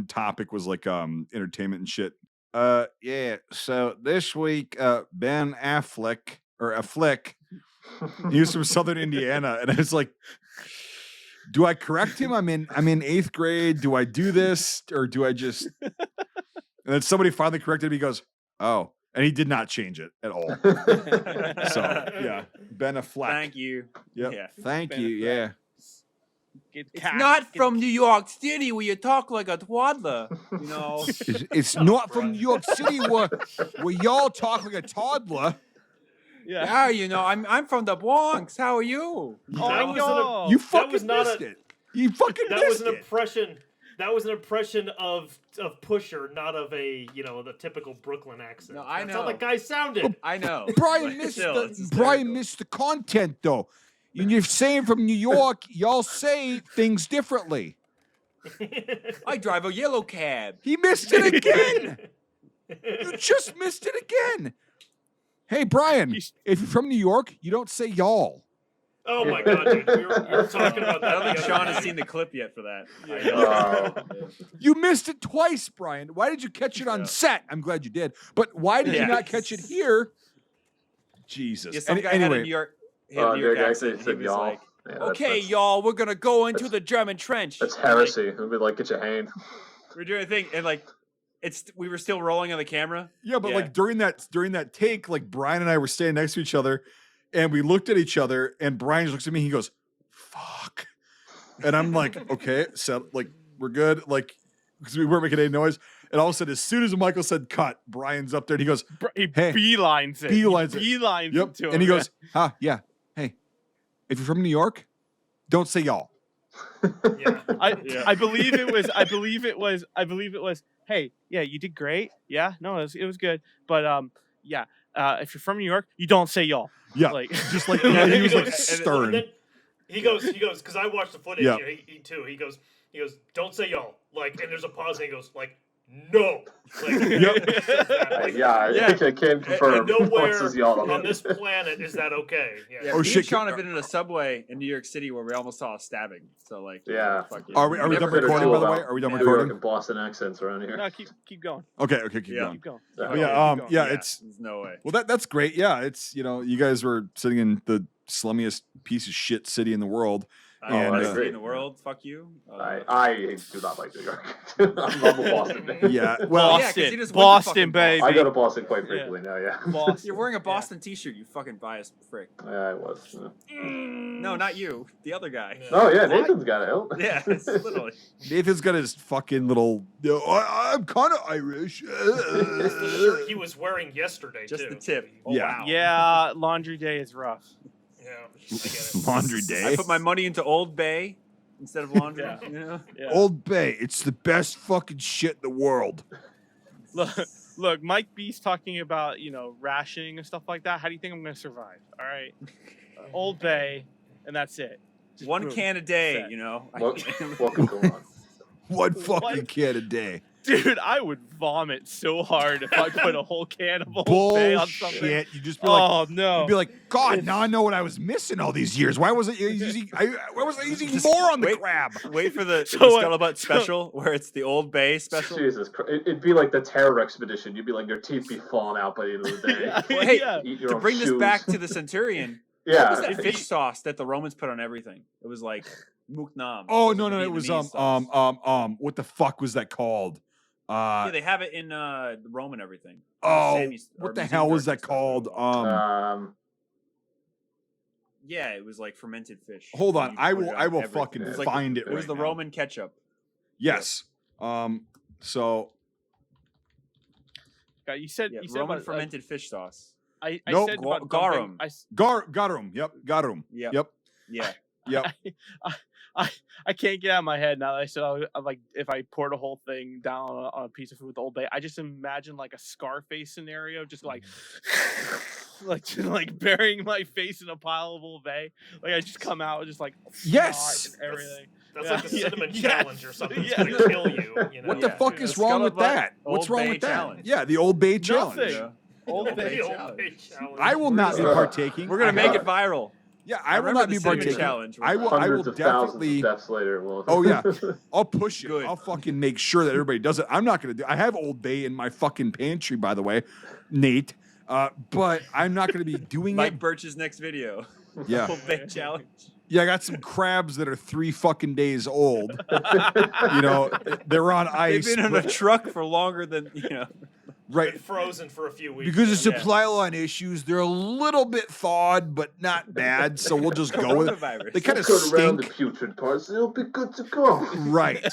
topic was like entertainment and shit. Yeah. So this week, Ben Affleck he was from Southern Indiana, and I was like, do I correct him? I'm in 8th grade. Do I do this or do I just? And then somebody finally corrected me. He goes, "Oh," and he did not change it at all. So yeah, Ben Affleck. Thank you. Yep. Yeah. Thank Ben you. Affleck. Yeah. Not from New York City where you talk like a toddler, you know. It's not from New York City where y'all talk like a toddler. Yeah. Yeah, I'm from the Bronx. How are you? Oh, You That fucking was not missed a- it. You fucking That was missed an it. impression. That was an impression of Pusher, not of a the typical Brooklyn accent. No, I That's how know. that guy sounded. I know. Brian but missed still, it's Brian hysterical. missed the content though. And you're saying from New York, y'all say things differently. I drive a yellow cab. He missed it again. You just missed it again. Hey, Brian, if you're from New York, you don't say y'all. Oh my god, dude! We were talking about that. I don't think the other Sean has day. seen the clip yet for that. Oh. You missed it twice, Brian. Why did you catch it on Yeah. set? I'm glad you did. But why did you Yeah. not catch it here? Jesus. Yeah, some guy had a anyway, New York, New York accent. accent He said was y'all. like, Yeah, that's- "Okay, that's- y'all, we're gonna go into the German trench." That's And, like, heresy. It would be like, get your hand. we're doing a thing, and like, we were still rolling on the camera. yeah, but Yeah. like during that take, like Brian and I were standing next to each other, and we looked at each other, and Brian just looks at me. He goes, "Fuck," and I'm like, "Okay, so like we're good," like because we weren't making any noise. And all of a sudden, as soon as Michael said "cut," Brian's up there, and he goes, He Hey, beelines it. beelines it. Beelines "Yep," it to him. and he goes, yeah, hey, if you're from New York, don't say y'all." Yeah. I believe it was. Hey, yeah, you did great. Yeah, no, it was good. But yeah, if you're from New York, you don't say y'all. Yeah, Like just like yeah, he was like And stern. then he goes, because I watched the footage. Yeah. He too. He goes, don't say y'all. Like, and there's a pause, and he goes, like, no. Like, Yep. he says that, like, Yeah, I can confirm. And nowhere Once is y'all. on this planet is that okay. Yeah. Yeah, Oh, me shit, and Sean have been in a subway in New York City where we almost saw a stabbing. So like, Yeah. fuck yeah. Are we done Never- recording, by the way? about Are we done Yeah. New York recording? and Boston accents around here. no, keep going. Okay, keep Yeah. going. Keep going. Yeah. But yeah, Keep going. yeah, Yeah, it's there's no way. well that's great. Yeah, it's you guys were sitting in the slummiest piece of shit city in the world. And, Best uh, city in the world. Fuck you. I do not like New York. I'm a Boston man. Yeah, well, yeah, 'cause you Boston, just went to Boston, fucking baby. I go to Boston quite frequently now. Yeah. Boston. You're wearing a Boston T-shirt. You fucking biased prick. Yeah, I was. Yeah. No, not you. The other guy. Oh yeah, Nathan's got it. Oh. Yeah, it's literally. Nathan's got his fucking little. I'm kind of Irish. That's the shirt he was wearing yesterday, Just too. the tip. Oh, Yeah. wow. Yeah, laundry day is rough. Yeah. I get it. Laundry day. I put my money into Old Bay instead of laundry. Yeah. You know. Yeah. Old Bay. It's the best fucking shit in the world. Look, Mike B's talking about rationing and stuff like that. How do you think I'm gonna survive? All right, Old Bay, and that's it. Just One boom. can a day. Set. You know. What could go wrong? One fucking What? can a day. Dude, I would vomit so hard if I put a whole can of Old Bay on something. Bullshit. You just be like, Oh no! you'd be like, God, now I know what I was missing all these years. Why wasn't I using? Why wasn't I using more on the wait. crab? Wait for the So, Scuttlebutt special where it's the Old Bay special. Jesus Christ. It'd be like the terror expedition. You'd be like, your teeth be falling out by the end of the day. Yeah, Well, hey, yeah. Eat your To own bring this shoes. back to the Centurion, what Yeah. was that fish sauce that the Romans put on everything? It was like muknam. Oh It no, was a no, it was Vietnamese sauce. what the fuck was that called? Yeah, they have it in Rome and everything. Oh, Sammy's- or what the Museum hell was Garden that stuff, whatever called? it's Yeah, it was like fermented fish. Hold on, You I put it will. on I will everything. fucking It was like find it. It was right the now. Roman ketchup. Yes. So You said Yeah, you said Roman about, fermented fish sauce. I Nope. said about garum. dumping- garum. Yep. Garum. Yep. Yep. Yeah. Yep. I can't get out of my head now that I said I'm like if I poured a whole thing down on a piece of food with Old Bay, I just imagine like a Scarface scenario, just like like burying my face in a pile of Old Bay. Like I just come out just like Yes! snot and everything. That's like the cinnamon Yes. challenge or something. It's Yeah. gonna kill you. You know? What the fuck is wrong with Scuttlebutt that? What's Old wrong Bay with that? challenge. Yeah, the Old Bay challenge. Nothing. Yeah. Old Old Bay Bay The Old challenge. Bay challenge. I will not be gonna- partaking. We're gonna I make have- it viral. Yeah, I will remember not the be cinnamon partaking. challenge. I will Hundreds of thousands definitely. of deaths later. Well, Oh yeah, I'll push it. Good. I'll fucking make sure that everybody does it. I'm not gonna do. I have Old Bay in my fucking pantry, by the way, Nate. But I'm not gonna be doing Mike it. Birch's next video. Yeah, Old Bay challenge. yeah. I got some crabs that are 3 fucking days old. You know, they're on They've ice. been in a but- truck for longer than right. Been frozen for a few weeks. Because of Yeah. supply line issues, they're a little bit thawed, but not bad. So we'll just go with it. Coronavirus. They kind of Cut around the stink. putrid parts. It'll be good to go. Right.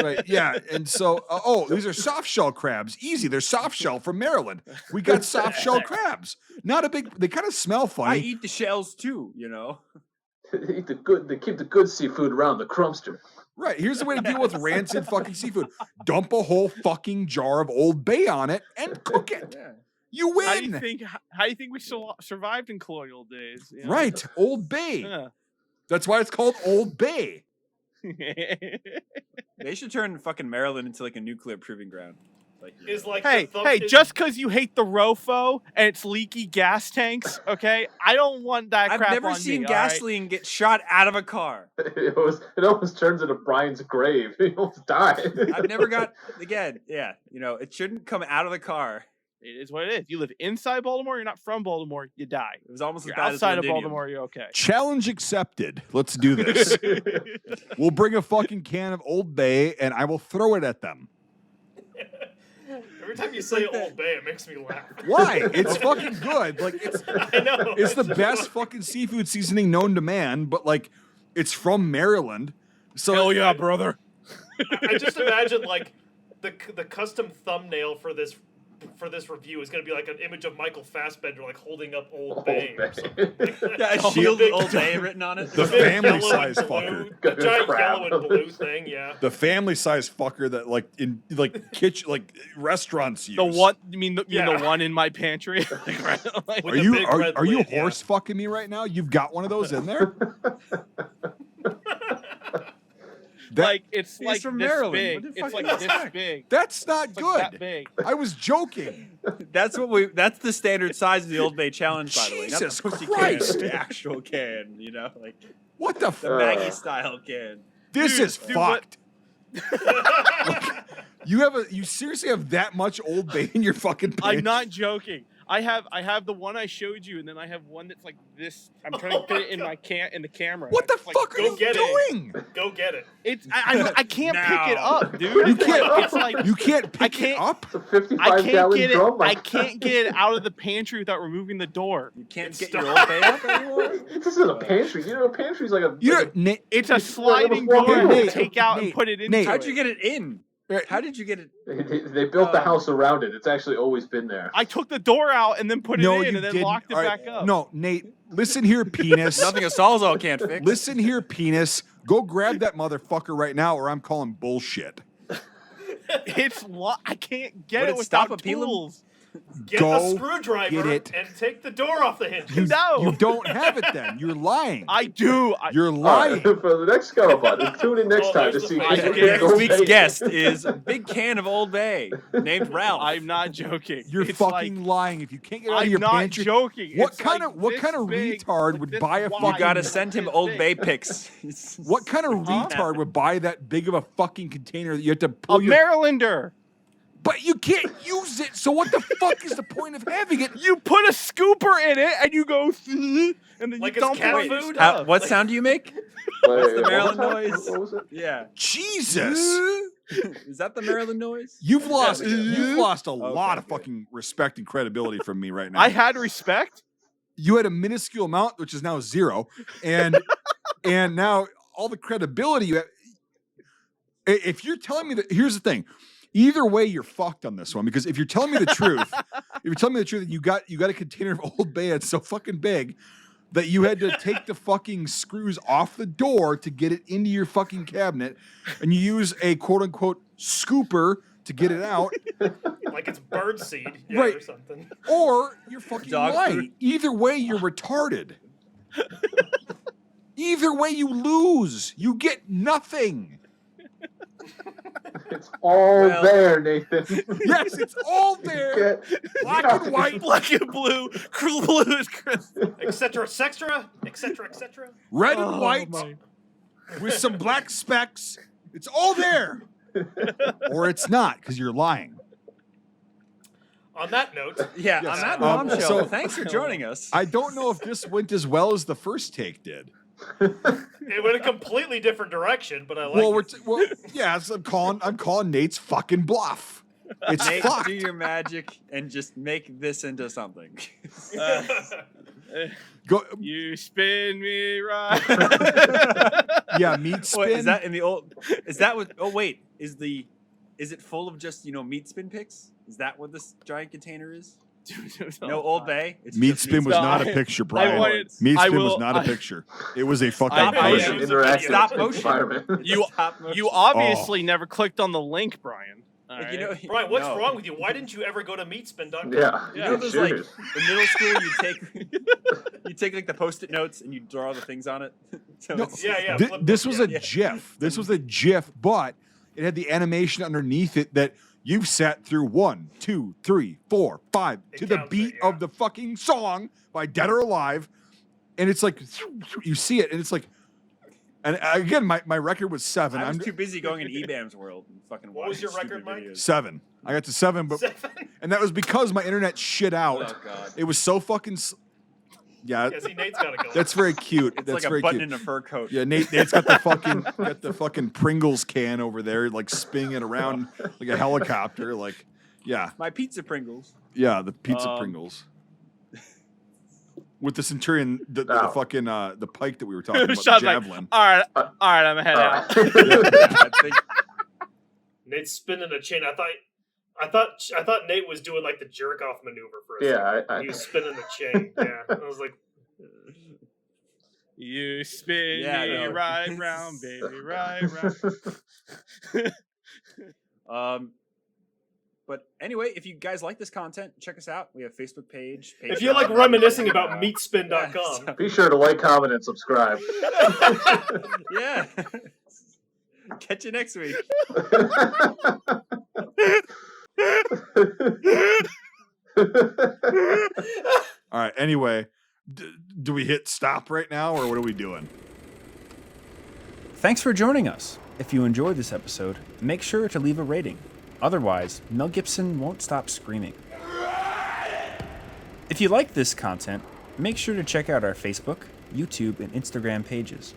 Right. Yeah. And so, these are soft shell crabs. Easy. They're soft shell from Maryland. We got soft shell crabs. Not a big. They kind of smell I funny. eat the shells too. Eat the good. They keep the good seafood around the crumpster. Right. Here's the way to deal with rancid fucking seafood. Dump a whole fucking jar of Old Bay on it and cook it. Yeah. You How do you win. think? How do you think we survived in colonial days? You know? Right. Old Bay. Yeah. That's why it's called Old Bay. They should turn fucking Maryland into like a nuclear proving ground. Like, Is like Hey, the hey! Just because you hate the Rofo and its leaky gas tanks, okay? I don't want that I've crap never on seen me, all right? gasoline get shot out of a car. It almost turns into Brian's grave. He almost died. I've never got again. Yeah, it shouldn't come out of the car. It is what it is. You live inside Baltimore, you're not from Baltimore, you die. It was almost You're as bad outside as of Londinium. Baltimore, you're okay. Challenge accepted. Let's do this. We'll bring a fucking can of Old Bay and I will throw it at them. Every time you say Old Bay, it makes me laugh. Why? It's fucking good. Like I know. it's the best fucking seafood seasoning known to man, but like it's from Maryland. So Hell yeah, brother. I just imagine like the custom thumbnail for this review is going to be like an image of Michael Fassbender like holding up Old Bay or Bay. something. Yeah, a The shield big- Old Bay written on it. The big family yellow size and blue- fucker. The giant Crab. yellow and blue thing, yeah. The family size fucker that like in like kitchen like restaurants use. The one you mean the Yeah. one in my pantry? Like, right? Like, With Are the you big red are you lid, yeah. horse fucking me right now? You've got one of those in there? like it's He's like from this Maryland. big. What the It's fuck like do you this expect? big. That's not It's like that good. big. I was joking. That's that's the standard size of the Old Bay challenge, by the way. Not Jesus the pussy Christ. can, the actual can. Like What the the f- Maggie style can. This Dude, is dude, what- fucked. You seriously have that much Old Bay in your fucking pantry? I'm not joking. I have the one I showed you, and then I have one that's like this. I'm trying to fit it in my in the camera. What the It's like, fuck are go you get it. doing? Go get it. It's I can't pick it Now. up, dude. You It's can't- like, it's like You can't pick can't- it up? It's a I 55-gallon can't get it. drum. I can't get it out of the pantry without removing the door. You can't It's get your Old Bay up anymore. This isn't a pantry. You know, a pantry's like a. You know, like a- Nate, It's a It's sliding like a door Nate, to take out and Nate, put it in. Nate. How'd you get it in? Right. How did you get it? they built the house around it. It's actually always been there. I took the door out and then put it no, in you and then didn't. locked it All right. back up. No, Nate, listen here, penis. Nothing a Sawzall can't fix. Listen here, penis. Go grab that motherfucker right now, or I'm calling bullshit. It's I can't get Would it it without stop appealing? tools. Get Go a screwdriver get it. and take the door off the hinges. No. You don't have it then. You're lying. I do. You're All lying. right, for the next Scuttlebutt, tune in next Oh, time to there's see. the if fight. you can Next go week's take- guest is a big can of Old Bay named Ralph. I'm not joking. You're It's fucking like, lying. If you can't get it out of I'm your not pantry, joking. what It's kind like of this retard big, would like this buy a wide, fucking? You gotta like send him this Old big. Bay pics. What kind of Huh? retard would buy that big of a fucking container that you have to A pull your? Marylander. But you can't use it. So what the fuck is the point of having it? You put a scooper in it and you go, and then Like you it's dump cat it on your food? stuff. What sound do you make? What's the Maryland noise? What was it? Yeah. Jesus, Is that the Maryland noise? you've lost. Yeah. You've lost a lot of good. fucking respect and credibility from me right now. I had respect. you had a minuscule amount, which is now 0, and now all the credibility you have. If you're telling me that, here's the thing. Either way, you're fucked on this one, because if you're telling me the truth, that you got a container of Old Bay that's so fucking big that you had to take the fucking screws off the door to get it into your fucking cabinet, and you use a quote unquote scooper to get it out, like it's birdseed, right, or something, or you're fucking Dog lying. food. Either way, you're retarded. Either way, you lose. You get nothing. It's all there, Nathan. Yes, it's all there. Black and white. Black and blue. Cruel blue is crystal. etc., etc., etc., etc. Red and white with some black specks. It's all there. Or it's not, because you're lying. On that note, Yeah, Yes. on that Um, bombshell, so- thanks for joining us. I don't know if this went as well as the first take did. it went a completely different direction, but I like it. Yes, I'm calling Nate's fucking bluff. It's Nate, fucked. do your magic and just make this into something. Go, You spin me right. yeah, meat spin. Wait, is that in the old? Is that what? Oh wait, is it full of just meat spin picks? Is that what this giant container is? No Old Bay. It's Meat just spin was spin. not a I- picture, I Brian. wanted- Meat I spin was will- not a I- picture. It was a fucking Stop potion. motion. Interactive Stop motion. environment. You Stop motion. you obviously never clicked on the link, Brian. All Like, right? Brian, what's no. wrong with you? Why didn't you ever go to meatspin.com? Yeah, You know those like serious. in middle school you take like the post-it notes and you draw the things on it. So No, it's- Yeah, Thi- flip this book, was yeah. a GIF. This was a GIF, but it had the animation underneath it that you've sat through 1, 2, 3, 4, 5 It to the counts beat it, yeah. of the fucking song by Dead or Alive, and it's like you see it, and it's like, and again, my record was 7. I was I'm too busy going in eBAM's world and fucking. What was your watching record, stupid Mike? videos. 7. I got to 7, but 7? and that was because my internet shit out. Oh god. It was so fucking. Yeah, Yeah, see, Nate's got to go. that's very cute. It's That's like very a button cute. in a fur coat. Yeah, Nate's got the fucking Pringles can over there, like spinning it around like a helicopter. Like, yeah, My pizza Pringles. yeah, the pizza Um, Pringles with the Centurion, the Oh. fucking the pike that we were talking about, the Sean's like, javelin. all right, I'm head out. Yeah, I think Nate's spinning a chain. I thought Nate was doing like the jerk off maneuver for a second. Yeah, He was spinning the chain. Yeah, I was like, You spin Yeah, me no. right round, baby, right round. But anyway, if you guys like this content, check us out. We have a Facebook page. if you like Patreon, reminiscing about uh, meatspin.com, yeah, Be sure to like, comment, and subscribe. yeah. Catch you next week. All right. Anyway, do we hit stop right now, or what are we doing? Thanks for joining us. If you enjoyed this episode, make sure to leave a rating. Otherwise, Mel Gibson won't stop screaming. If you like this content, make sure to check out our Facebook, YouTube, and Instagram pages.